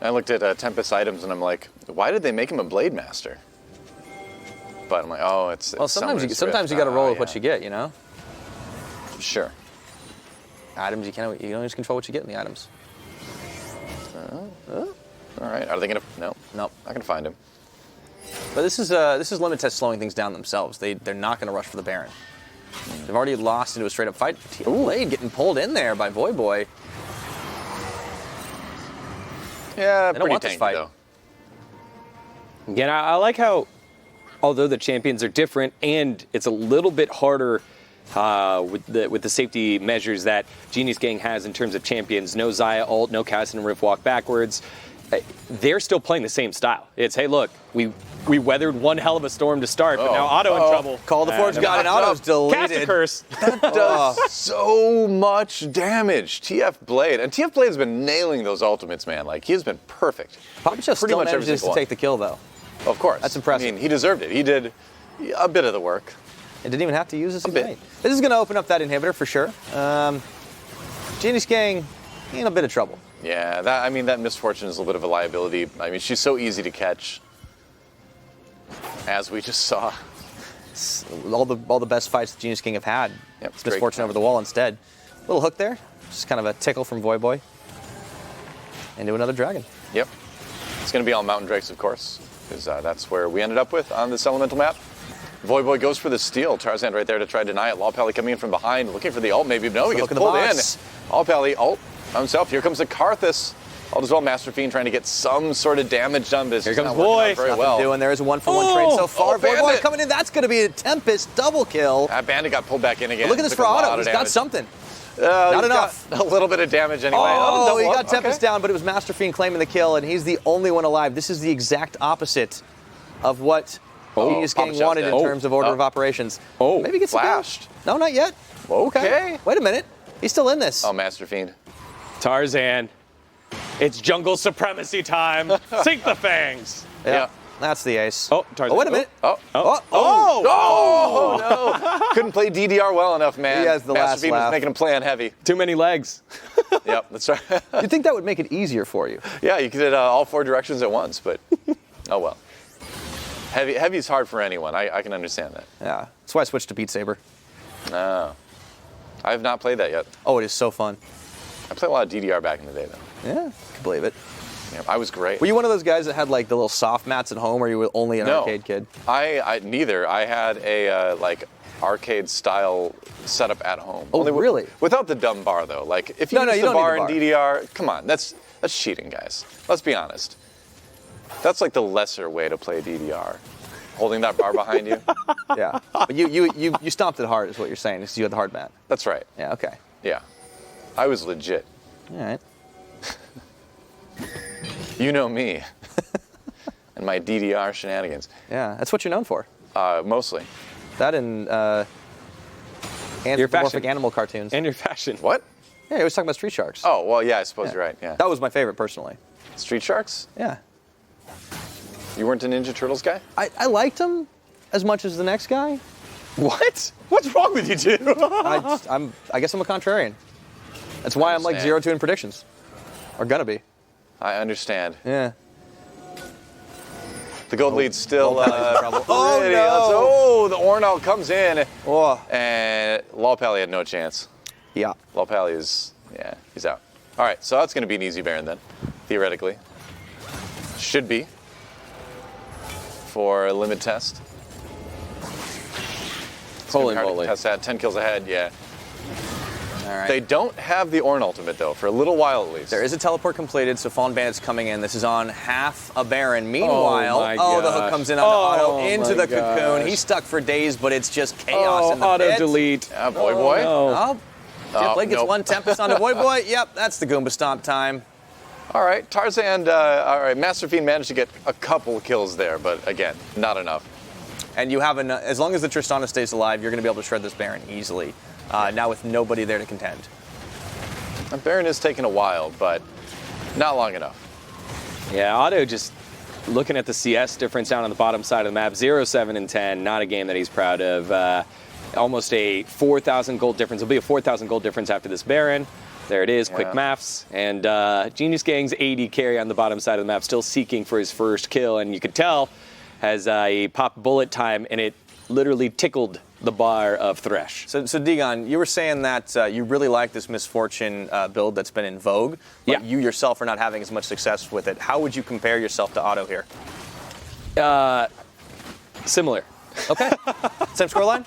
I looked at Tempest items and I'm like, why did they make him a Blade Master? But I'm like, oh, it's Well, sometimes you Summoner's got to Rift. roll with yeah. what you get, you know? Sure. Items, you can always control what you get in the items. All right. Are they gonna? No. Nope. Not gonna find him. But this is limit test slowing things down themselves. They're not going to rush for the Baron. They've already lost into a straight up fight. TFBlade getting pulled in there by Voyboy. Yeah, They don't pretty want this tanky fight. though. Again, I like how, although the champions are different and it's a little bit harder with the safety measures that Genius Gang has in terms of champions, no Xayah ult, no cast and rift walk backwards, they're still playing the same style. It's, hey, look, we weathered one hell of a storm to start, but now Otto in trouble. Call the Forge God and Otto's Cast a deleted. curse. Does so much damage. TFBlade. And TFBlade's been nailing those ultimates, man. Like, he's been perfect. Papa Chau Pretty still much every manages to single take the kill, though. Of course. That's impressive. I mean, he deserved it. He did a bit of the work. It didn't even have to use this bit. ignite. This is going to open up that inhibitor for sure. Genius Gang in a bit of trouble. Yeah, that misfortune is a little bit of a liability. I mean, she's so easy to catch, as we just saw. all the best fights the Genius King have had. Yep, It's great Misfortune combo. over the wall instead. Little hook there, just kind of a tickle from Voyboy. Into another dragon. Yep. It's going to be all Mountain Drakes, of course, because that's where we ended up with on this elemental map. Voyboy goes for the steal. Tarzaned right there to try to deny it. Lohpally coming in from behind, looking for the ult. Maybe no, he gets Look at the pulled in. box. Lohpally ult on himself. Here comes the Karthus. Ult as well. Masterfiend trying to get some sort of damage done, but it's Here just comes not working Boy. out very Nothing well. doing. There is a 1-for-1 trade so far. Voyboy Bandit. coming in. That's going to be a Tempest double kill. That Bandit got pulled back in again. Look at this Took for a lot Otto. of He's got damage. something. Not Not enough. A little bit of damage anyway. Oh, he got okay. Tempest down, but it was Masterfiend claiming the kill, and he's the only one alive. This is the exact opposite of what Genius Papa King Shell's wanted dead. in terms of order of operations. Maybe gets flashed. No, not yet. Okay. Wait a minute. He's still in this. Oh, Masterfiend. Tarzan. It's jungle supremacy time. Sink the fangs. Yeah. That's the ace. Oh, Tarzan. Wait a minute. Oh. Oh. No! Couldn't play DDR well enough, man. He has the last Masterfiend was laugh. making him play on heavy. Too many legs. Yep, that's right. You'd think that would make it easier for you. Yeah, you could hit all 4 directions at once, but oh well. Heavy's hard for anyone. I can understand that. Yeah. That's why I switched to Beat Saber. No. I have not played that yet. Oh, it is so fun. I played a lot of DDR back in the day, though. Yeah, I can believe it. Yeah, I was great. Were you one of those guys that had like the little soft mats at home, or you were only an No. arcade kid? I neither. I had a like arcade style setup at home. Oh, really? Without the dumb bar though. Like if you No, use you the don't need bar the in DDR, come on, that's cheating, guys. Let's be honest. That's like the lesser way to play DDR. Holding that bar behind you. Yeah. But you stomped it hard, is what you're saying, because you had the hard mat. That's right. Yeah. Okay. Yeah. I was legit. All right. You know me. And my DDR shenanigans. Yeah, that's what you're known for. Mostly. That and Your anthropomorphic fashion. animal cartoons. And your fashion. What? Yeah, he was talking about Street Sharks. Oh, well, yeah, I suppose you're right. Yeah. That was my favorite, personally. Street Sharks? Yeah. You weren't a Ninja Turtles guy? I liked him as much as the next guy. What? What's wrong with you two? I guess I'm a contrarian. That's why I'm like understand. 0-2 in predictions. Or gonna be. I understand. Yeah. The gold lead's still. Lohpally's in trouble. Oh, no. the Ornal comes in, Oh. and Lohpally had no chance. Yeah. Lohpally is, yeah, he's out. All right, so that's going to be an easy Baron then, theoretically. Should be for a limit test. Holy Hard to moly. Test that 10 kills ahead, yeah. All right. They don't have the Ornn ultimate though, for a little while at least. There is a teleport completed, so FallenBandit's coming in. This is on half a Baron. Meanwhile, my the hook gosh. comes in on Otto into my the cocoon. gosh. He's stuck for days, but it's just chaos in the auto pit. delete. Yeah, Voyboy. Oh, TFBlade gets nope. one Tempest onto Voyboy. Yep, that's the Goomba Stomp time. All right, Tarzaned, all right, Masterfiend managed to get a couple kills there, but again, not enough. And you have as long as the Tristana stays alive, you're going to be able to shred this Baron easily. Now with nobody there to contend. And Baron is taking a while, but not long enough. Yeah, Otto just looking at the CS difference down on the bottom side of the map, 0-7 and 10, not a game that he's proud of. Almost a 4,000 gold difference. It'll be a 4,000 gold difference after this Baron. There it is, quick maths. And Genius Gang's 80 carry on the bottom side of the map, still seeking for his first kill. And you could tell, has a pop bullet time, and it literally tickled the bar of Thresh. So Digon, you were saying that you really like this Misfortune build that's been in vogue, but Yeah. you yourself are not having as much success with it. How would you compare yourself to Otto here? Similar. Okay. Same scoreline?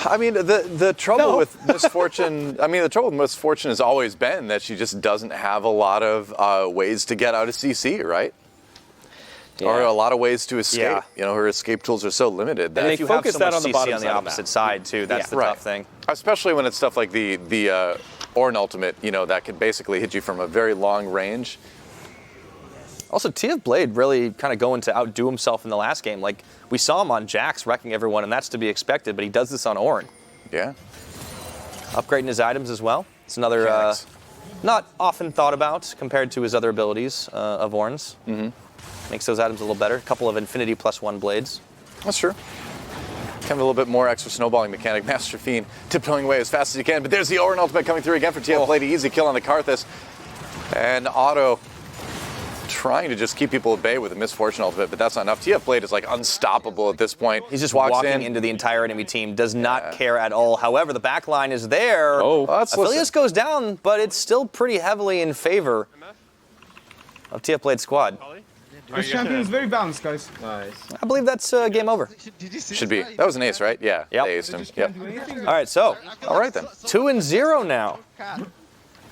I mean, the trouble with Misfortune, has always been that she just doesn't have a lot of ways to get out of CC, right? Or a lot of ways to escape. Yeah. You know, her escape tools are so limited that they If you have focus so that much on the CC bottom on the side of the opposite map. side too, that's the tough thing. Especially when it's stuff like the Ornn ultimate, you know, that could basically hit you from a very long range. Also, TFBlade really kind of going to outdo himself in the last game. Like, we saw him on Jax wrecking everyone, and that's to be expected, but he does this on Ornn. Yeah. Upgrading his items as well. It's another Mechanics. not often thought about compared to his other abilities of Ornn's. Mm-hmm. Makes those items a little better. A couple of Infinity +1 blades. That's true. Kind of a little bit more extra snowballing mechanic. Masterfiend tiptoeing away as fast as you can, but there's the Ornn ultimate coming through again for TFBlade. Easy kill on the Karthus. And Otto trying to just keep people at bay with a misfortune ultimate, but that's not enough. TFBlade is like unstoppable at this point. He's just walks walking in. into the entire enemy team, does not care at all. However, the back line is there. Oh, let's listen. Affilius goes down, but it's still pretty heavily in favor of TFBlade's squad. This champion is very balanced, guys. Nice. I believe that's game over. Did you see Should this be. guy? That was an ace, right? Yeah. Yep. They aced him. Yep. Do anything. All right, so All right then. 2-0 now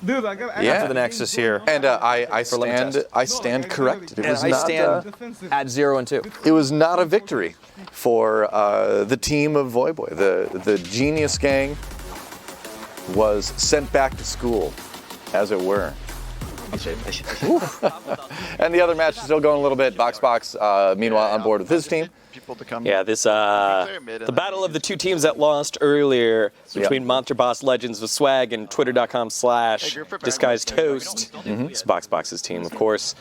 Dude, I got Yeah. after the Nexus here. And I limit stand corrected. It And was I not. stand defensive. at 0-2. It was not a victory for the team of Voyboy. The Genius Gang was sent back to school, as it were. And the other match is still going a little bit. boxbox, meanwhile, on board with his team. People to come. Yeah, this the battle of the two teams that lost earlier between Monster Boss Legends with Swag and Twitter.com/Disguised Toast. It's boxbox's team, of course.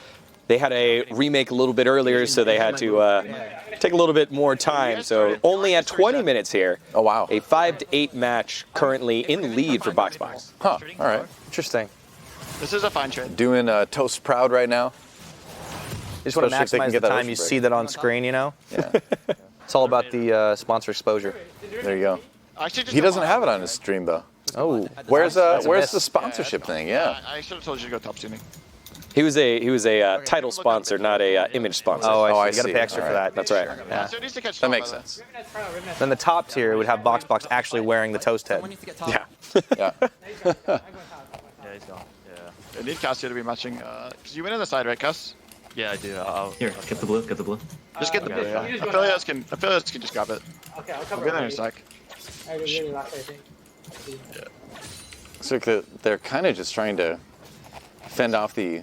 They had a remake a little bit earlier, so they had to take a little bit more time. So only at 20 minutes here. Oh, wow. A 5-8 match currently in lead for boxbox. Huh, all right. Interesting. This is a fine trade. Doing Toast proud right now. You just want to Especially if they can maximize the get that time ocean you break. see that on screen, you know? Yeah, It's all about the sponsor exposure. there you go. He doesn't have it on his stream, though. Oh, Where's a where's miss. the sponsorship thing? Yeah. I should have told you to go top tuning. He was a title sponsor, not a image sponsor. oh, Oh, I I see. You got to see. pay extra All for right. that. That's right. Yeah. So it needs to catch That top, makes by the way. sense. Then the top tier would have boxbox actually wearing the toast head. Yeah. Yeah. Yeah, he's gone. Yeah. I need Cassio to be matching. Cause you win on the side, right, Cass? Yeah, I do. Here, get the blue, get the blue. Just get the blue. yeah. Affiliates can just grab it. Okay, I'll We'll cover get there in a it. sec. I really last, I think. So they're kind of just trying to fend off the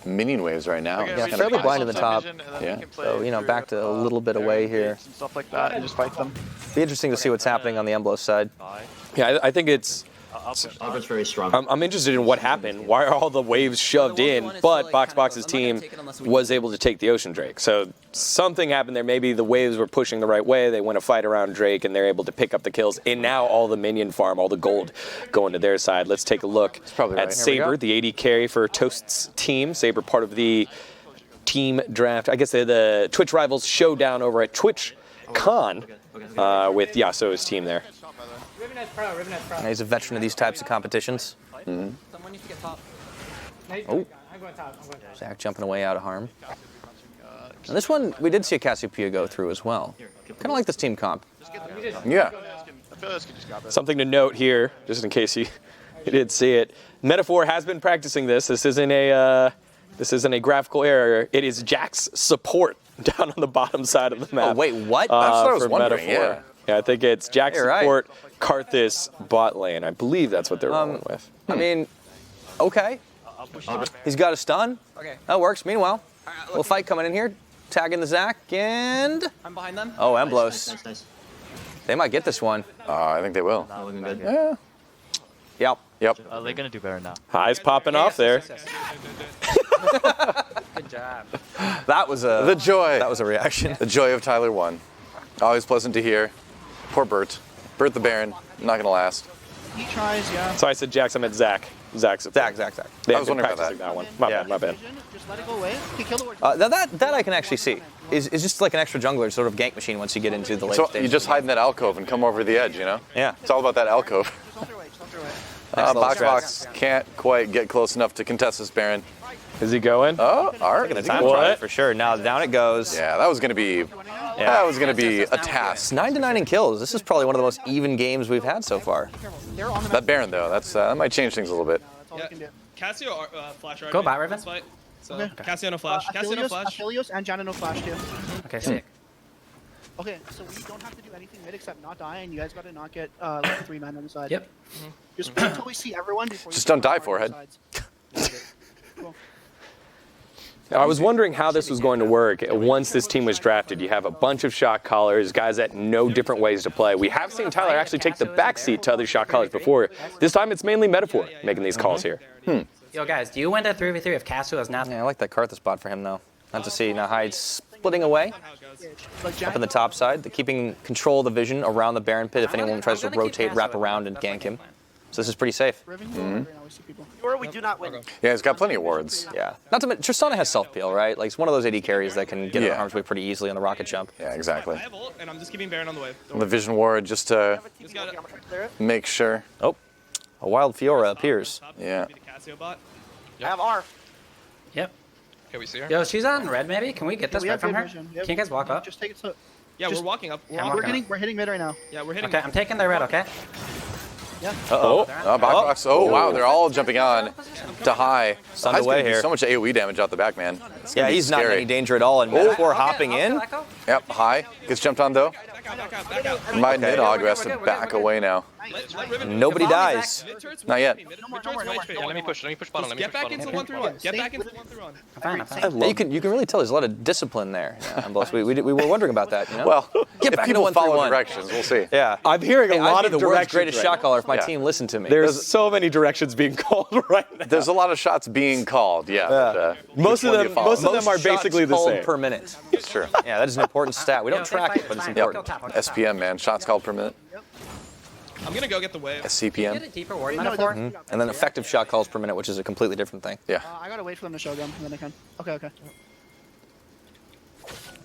minion waves right now. Okay, Yeah, we fairly can blind play to the top. vision, and then Yeah. we can play So, you know, through, back to a little bit away here. and stuff like that, and just fight them. Be interesting to see what's happening on the MBLos side. Yeah, I think it's. Albert's very strong. I'm interested in what happened. Why are all the waves shoved in? But boxbox's team was able to take the Ocean Drake. So something happened there. Maybe the waves were pushing the right way. They went to fight around Drake, and they're able to pick up the kills. And now all the minion farm, all the gold, going to their side. Let's take a look probably at right. Here we Saber, go. the AD carry for Toast's team. Saber, part of the team draft. I guess the Twitch Rivals showdown over at TwitchCon with Yasuo's team there. Ribbonet's pro, Ribbonet's pro. He's a veteran of these types of competitions. Someone needs to get top. No, Oh. I'm going top. I'm going top. Zach jumping away out of harm. And this one, we did see a Cassiopeia go through as well. Kind of like this team comp. Yeah. Affiliates can just grab it. Something to note here, just in case you did see it. Metaphor has been practicing this. This isn't a graphical error. It is Jack's support down on the bottom side of the map. Oh, wait, what? That's what I was for wondering, Metaphor. Yeah, I think it's Jack's You're right. support, Karthus bot lane. I believe that's what they're rolling with. I mean, okay. He's got a stun. Okay. That works. Meanwhile, little fight coming in here. Tagging the Zach, and... I'm behind them. Oh, MBLos. Nice. They might get this one. I think they will. Not looking good. Yeah. Yep. Yep. They're gonna do better now. Highs popping off there. Good job. That was a... The joy. That was a reaction. The joy of Tyler 1. Always pleasant to hear. Poor Bert. Bert the Baron. Not gonna last. He tries, yeah. So I said Jack's, I meant Zach. Zach. Zach. They I have was been wondering about practicing that. that one. My Yeah. bad, my bad. Just let it go away. He killed the word. That I can actually see. Is just like an extra jungler, sort of gank machine once you get into the late So stage. you just hide in that alcove and come over the edge, you know? Yeah. It's all about that alcove. Just don't throw it. Next level Boxbox can't quite get close enough to contest this Baron. Is he going? Oh, Art. Taking the is he time gonna trial What? for sure. Now down it goes. Yeah, that was gonna be a task. 9-9 in kills. This is probably one of the most even games we've had so far. They're on the That Baron though, that might change things a little bit. That's all we can do. Cassio flash right. Go bot, Riven. Fight. So Okay. Cassio no flash. Cassio no flash. Affilios and Janna no flash too. Okay, sick. Okay, so we don't have to do anything mid except not die, and you guys gotta not get like 3 men on the side. Yep. Just wait until we see everyone before Just you don't die, start on forehead. sides. Cool. I was wondering how this was going to work once this team was drafted. You have a bunch of shot callers, guys that know different ways to play. We have seen Tyler actually take the backseat to other shot callers before. This time it's mainly Metaphor making these calls here. Yo, guys, do you win that 3v3 if Cassio is not? Yeah, I like that Karthus spot for him though. Not to see now Hyde splitting away Like up in the top side, keeping control of the vision around the Baron pit if anyone tries to rotate, wrap around, and gank him. So this is pretty safe. Riven, right now we see people. Or we do not win. Yeah, he's got plenty of wards. Yeah. Not to mention, Tristana has self-peel, right? Like, it's one of those AD carries that can get out of harm's way pretty easily on the rocket jump. Yeah, exactly. I have ult, and I'm just keeping Baron on the wave. The Vision Ward just to Just got it. make sure. Oh, a wild Fiora appears. Yeah. I have R. Yep. Can we see her? Yo, she's on red maybe. Can we get this We red have from good her? vision. Can you guys walk up? Just take it to. Yeah, Just- we're walking up. Yeah, I'm We're walking hitting mid right now. Yeah, we're hitting. Okay, I'm taking the red, okay? Oh, boxbox. Oh, wow, they're all jumping on to high. It's High's underway gonna do here. so much AoE damage out the back, man. It's gonna Yeah, be he's not in scary. any danger at all. And before hopping in, Yep, high. Gets jumped on, though. Back out. My Nidhogg has to back away now. Let Riven. nobody dies. Not yet. Let me push bottom. Let me Get push back into bottom. 1-3-1. Get back into 1-3-1. I'm fine, I'm fine. Yeah, you can really tell there's a lot of discipline there. Yeah, MBLos. We were wondering about that, you know? Well, Get if back people into 1-3-1. follow directions, we'll see. Yeah. I'm hearing a lot I'd of be the world's directions greatest right shot caller if my Yeah. team listened to me. There's so many directions being called right now. There's a lot of shots being called, yeah. But, Most which of one do them, you follow? most of them are shots basically the called same. per minute. It's true. Yeah, that is an important stat. We don't track it, but it's important. SPM, man. Shots called per minute. I'm gonna go get the wave. Get SCPM. a deeper word No, metaphor? they're- And then effective shot calls per minute, which is a completely different thing. Yeah. I gotta wait for them to show them, and then I can. Okay.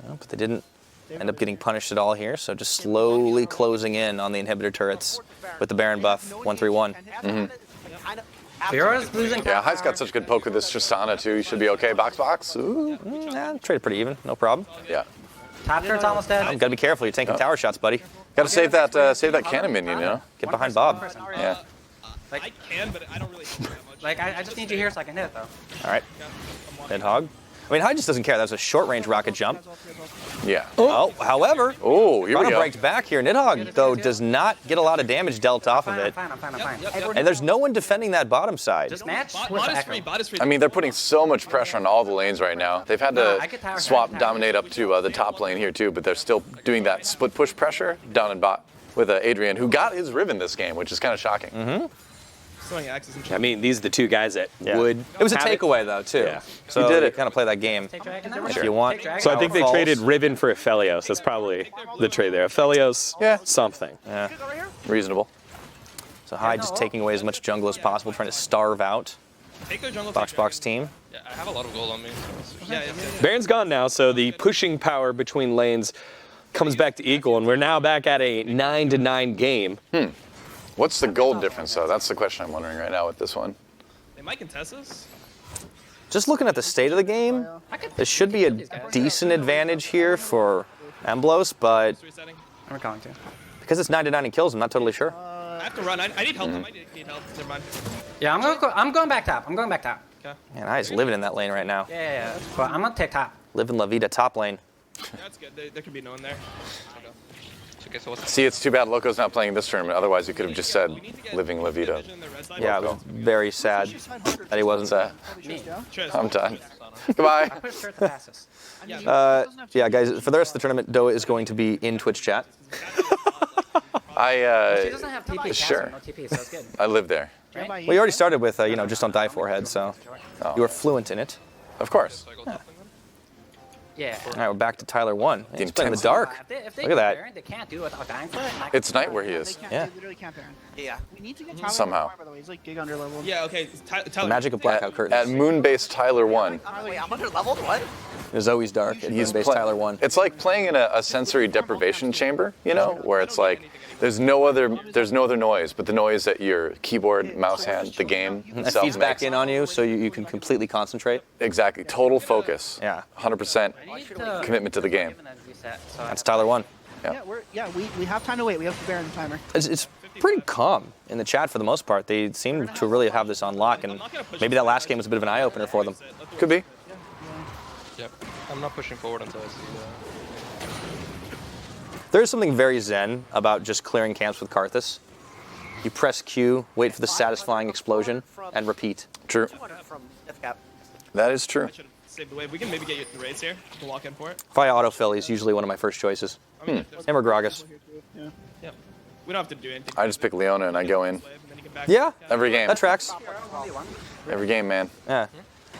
Well, but they didn't end up getting punished at all here, so just slowly closing in on the inhibitor turrets with the Baron buff, 1-3-1. Fiora's losing. Yeah, High's got such good poke with this Tristana, too. He should be okay. Box. Ooh. Yeah, traded pretty even, no problem. Yeah. Top turret's almost dead. Gotta be careful, you're taking tower shots, buddy. Got to save that cannon minion, you know? Get behind Bob. Yeah. I can, but I don't really care that much. Like, I just need you here so I can hit it, though. All right, Nidhogg. I mean, Hyde just doesn't care. That was a short-range rocket jump. Yeah. Oh, however, Oh, here we go. breaks back here. Nidhogg, though, does not get a lot of damage dealt off of it. I'm fine. And there's no one defending that bottom side. Just match with Bot is Echo. free. Bot is free. I mean, they're putting so much pressure on all the lanes right now. They've had No, to I get tower, swap I get tower. dominate up to the top lane here, too, but they're still doing that split push pressure down in bot with Adrian, who got his Riven this game, which is kind of shocking. Throwing axes and I mean, these are the two guys that would. It was a have it. takeaway, though, too. Yeah. So He did it. kind of play that game Take Dragon now? if you want. Take Dragon. So I think they Falls. traded Riven for Aphelios. That's probably the trade there. Aphelios, Yeah. something. Reasonable. So Hyde just taking away as much jungle as possible, trying to starve out take their jungle. box team. Yeah, I have a lot of gold on me. Yeah. Baron's gone now, so the pushing power between lanes comes back to equal, and we're now back at a 9-9 game. What's the gold difference, though? That's the question I'm wondering right now with this one. They might contest us. Just looking at the state of the game, there should be a decent advantage here for MBLos, but Resetting. I'm going to. because it's 9-9 in kills, I'm not totally sure. I have to run. I need help. I might need help. Never mind. Yeah, I'm going back top. I'm going back top. Man, Hyde's living in that lane right now. Yeah. But I'm gonna take top. Living La Vida top lane. That's good. There could be no one there. Okay, so what's See, it's too bad Loco's not playing this tournament. Otherwise, you could have just said, We need to get living La Vida. vision in the red side. Yeah, it was very sad that he wasn't. Tris. I'm done. Goodbye. Push turret the fastest. Yeah, guys, for the rest of the tournament, Doa is going to be in Twitch chat. She doesn't have TP. Sure. No TP, so it's good. I live there. Well, you already started with, just don't die forehead, so you are fluent in it. Of course. Yeah. All right, we're back to Tyler 1. He's playing in the intensity. dark. If they Look at that. Baron, they can't do it without dying for it. and I It's can- night where he is. Yeah. They literally can't Baron. Yeah. We need to get Tyler Somehow. By the way, he's like gig under level. Yeah. Okay. The Tyler. magic of blackout At curtains. Moonbase Tyler 1. Wait, I'm under leveled? What? It's always dark at He's base play- Tyler 1. It's like playing in a sensory deprivation chamber, you know, where it's like there's no other noise but the noise that your keyboard, mouse hand, the game That itself feeds back makes. in on you so you can completely concentrate. Exactly. Total focus. Yeah. 100% I need to commitment to the game. give an reset, so I That's have- Tyler 1. We have time to wait. We have the Baron timer. It's pretty calm in the chat for the most part. They seem to really have this on lock, and maybe that last game was a bit of an eye-opener for them. Could be. Yep. I'm not pushing forward until I see There is something very zen about just clearing camps with Karthus. You press Q, wait for the satisfying explosion, and repeat. True. From FCAP. That is true. I should have saved the wave. We can maybe get you the raids here. You can walk in for it. If I autofill, he's usually one of my first choices. I mean, there's- Him or Gragas. Yeah. We don't have to do anything. I just pick Leona and I go in. And then you can back- Yeah, Every game. that tracks. Every game, man. Yeah.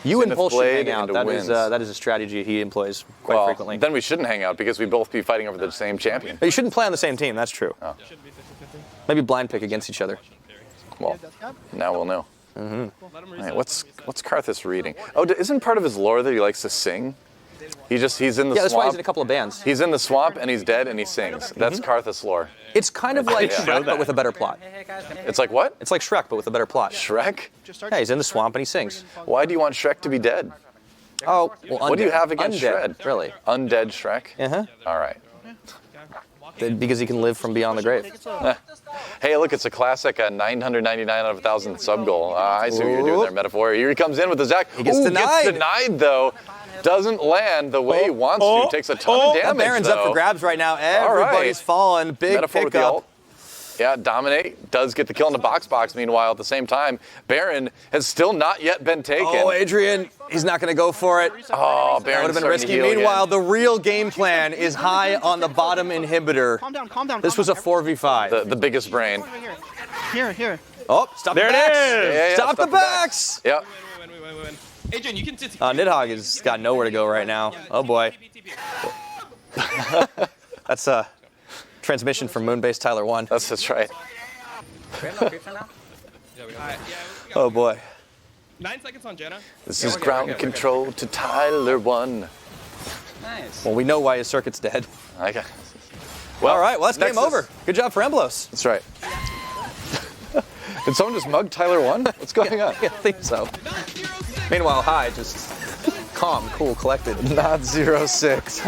You and Zenith Pulse should Blade hang out. into That wins. is a strategy he employs quite Well, frequently. then we shouldn't hang out because we'd both be fighting over the same champion. But you shouldn't play on the same team, that's true. Should be 50-50. Maybe blind pick against each other. Well, Death Cap. now we'll know. Let him All reset. right, what's Karthus reading? Oh, isn't part of his lore that he likes to sing? He's in the Yeah, that's why he's swamp. in a couple of bands. He's in the swamp and he's dead and he sings. That's Karthus lore. It's kind of like Yeah. Shrek, but with a better plot. Hey, guys. It's like what? It's like Shrek, but with a better plot. Shrek? Just start Yeah, he's in the swamp and he sings. Why do you want Shrek to be dead? Oh, well, What do you undead. have against Undead, Shred? Really? Undead Shrek? Uh-huh. All right. Because he can live from beyond the grave. Hey, look, it's a classic 999 out of 1,000 sub goal. I see what you're doing there, Metaphor. Here he comes in with the Zac. He gets denied. Gets denied, though. Doesn't land the way he wants to. Takes a ton of That damage, Baron's up for grabs right now. Everybody's falling. Big Metaphor with the pickup. ult. Yeah, Dominate does get the kill in the box. Meanwhile, at the same time, Baron has still not yet been taken. Oh, Adrian, he's not going to go for it. Oh, That Baron would have been risky. Meanwhile, the real game plan is high on the bottom inhibitor. Calm down, calm down. This was a 4v5. the biggest brain. Here. Oh, stop There the it backs. is. Yeah, Stop the backs. Yep. Win. Adrian, you can just. Nidhogg has got nowhere to go right now. Oh, boy. That's a transmission from Moonbase Tyler 1. That's right. We have no creeps right now? Oh, boy. 9 seconds on Jenna. This is ground control to Tyler 1. Nice. Well, we know why his circuit's dead. Okay. Well, All right, well, that's next game over. Good job for MBLos. That's right. Did someone just mug Tyler 1? What's going on? I think so. Meanwhile, High just calm, cool, collected. Not 06.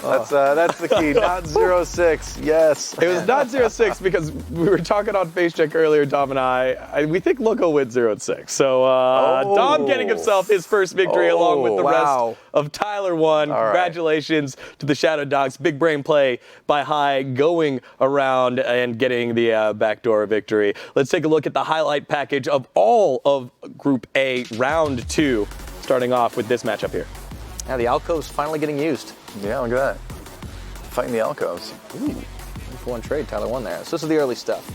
That's the key. Not 06. Yes. It was not 0-6 because we were talking on Face Check earlier, Dom and I we think Loco wins 0-6. So Dom getting himself his first victory along with the wow. rest of Tyler 1. right. Congratulations to the Shadow Dogs. Big brain play by High going around and getting the backdoor victory. Let's take a look at the highlight package of all of Group A Round 2, starting off with this matchup here. Yeah, the alcove's finally getting used. Yeah, look at that. Fighting the alcoves. Ooh, for one trade, Tyler 1 there. So this is the early stuff.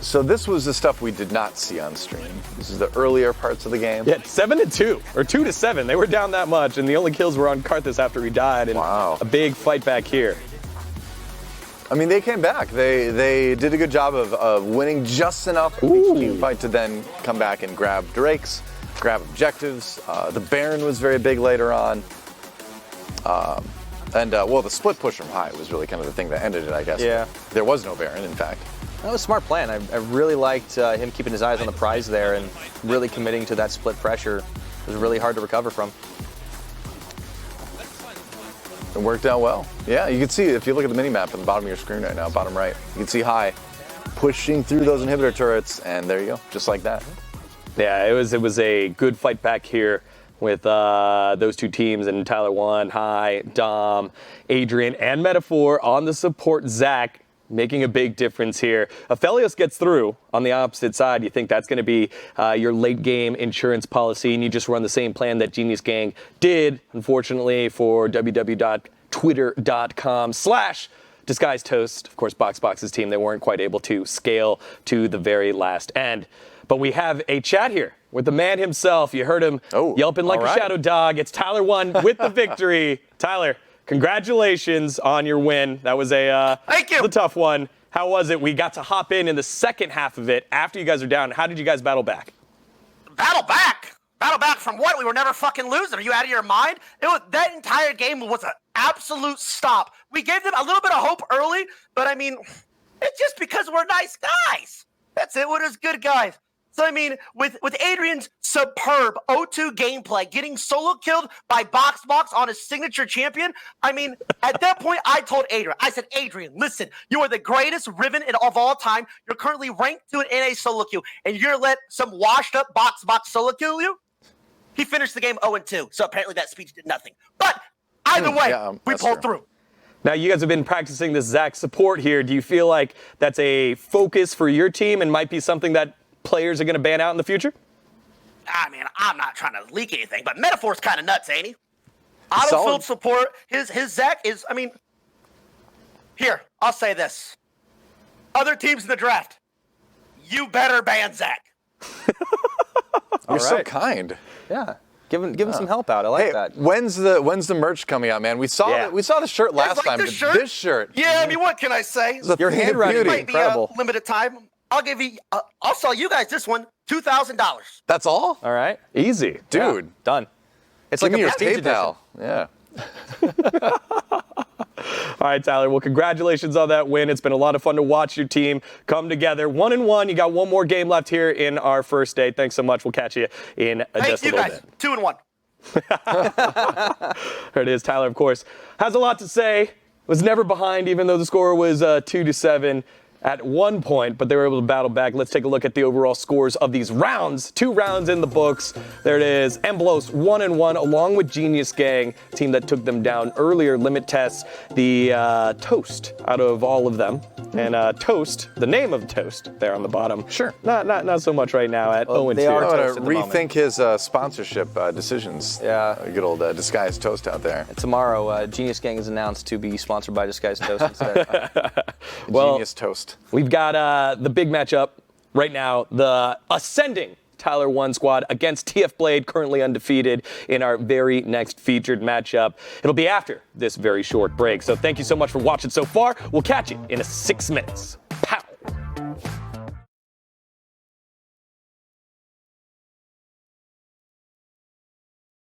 So this was the stuff we did not see on stream. This is the earlier parts of the game. Yeah, 7-2 or 2-7. They were down that much, and the only kills were on Karthus after he died. And Wow. a big fight back here. I mean, they came back. They did a good job of winning just enough of each team fight to then come back and grab Drakes, grab objectives. The Baron was very big later on. Well, the split push from High was really kind of the thing that ended it, I guess. Yeah. There was no Baron, in fact. That was a smart plan. I really liked him keeping his eyes on the prize there and really committing to that split pressure. It was really hard to recover from. It worked out well. Yeah, you can see, if you look at the mini-map at the bottom of your screen right now, bottom right, you can see High pushing through those inhibitor turrets, and there you go, just like that. Yeah, it was a good fight back here with those two teams, and Tyler 1, High, Dom, Adrian, and Metaphor on the support Zac, making a big difference here. FallenBandit gets through on the opposite side. You think that's going to be your late game insurance policy, and you just run the same plan that Genius Gang did, unfortunately, for www.twitter.com/Disguised Toast. Of course, boxbox's team, they weren't quite able to scale to the very last end. But we have a chat here with the man himself. You heard him yelping like a shadow dog. It's Tyler 1 with the victory. Tyler, congratulations on your win. That was Thank you. a tough one. How was it? We got to hop in the second half of it after you guys are down. How did you guys battle back? Battle back? Battle back from what? We were never fucking losing. Are you out of your mind? That entire game was an absolute stop. We gave them a little bit of hope early, but I mean, it's just because we're nice guys. That's it. We're just good guys. So, I mean, with Adrian's superb O2 gameplay, getting solo killed by boxbox on his signature champion, I mean, at that point, I told Adrian, I said, Adrian, listen, you are the greatest Riven of all time. You're currently ranked 2 in NA solo queue, and you're going to let some washed-up boxbox solo kill you? He finished the game 0-2, so apparently that speech did nothing. But either way, we pulled through. Now, you guys have been practicing this Zac support here. Do you feel like that's a focus for your team and might be something that players are going to ban out in the future? I mean, I'm not trying to leak anything, but Metaphor's kind of nuts, ain't he? Autofield support, his Zac is, I mean, here, I'll say this. Other teams in the draft, you better ban Zac. You're so kind. Yeah. Give him some help out. I like that. When's the merch coming out, man? We saw the shirt last time. This shirt. Yeah, I mean, what can I say? Your handwriting might be incredible. a limited time. I'll give you. I'll sell you guys this one, $2,000. That's all? All right. Easy. Dude. Yeah, done. It's Give like me a your prestige PayPal. edition. Yeah. All right, Tyler. Well, congratulations on that win. It's been a lot of fun to watch your team come together. 1-1. You got one more game left here in our first day. Thanks so much. We'll catch you in just a little bit. 2-1. There it is. Tyler, of course, has a lot to say. Was never behind, even though the score was 2-7 at one point, but they were able to battle back. Let's take a look at the overall scores of these rounds. 2 rounds in the books. There it is. MBLos 1-1, along with Genius Gang, team that took them down earlier. Limit tests, the Toast out of all of them. And Toast, the name of Toast there on the bottom. Sure. Not so much right now at 0-2. they are I'm Toast going at to the rethink his sponsorship decisions. Yeah. Good old disguised Toast out there. Tomorrow, Genius Gang is announced to be sponsored by Disguised Toast instead. Well, Genius Toast. We've got the big matchup right now, the ascending Tyler 1 squad against TFBlade, currently undefeated, in our very next featured matchup. It'll be after this very short break. So thank you so much for watching so far. We'll catch you in 6 minutes. Pow.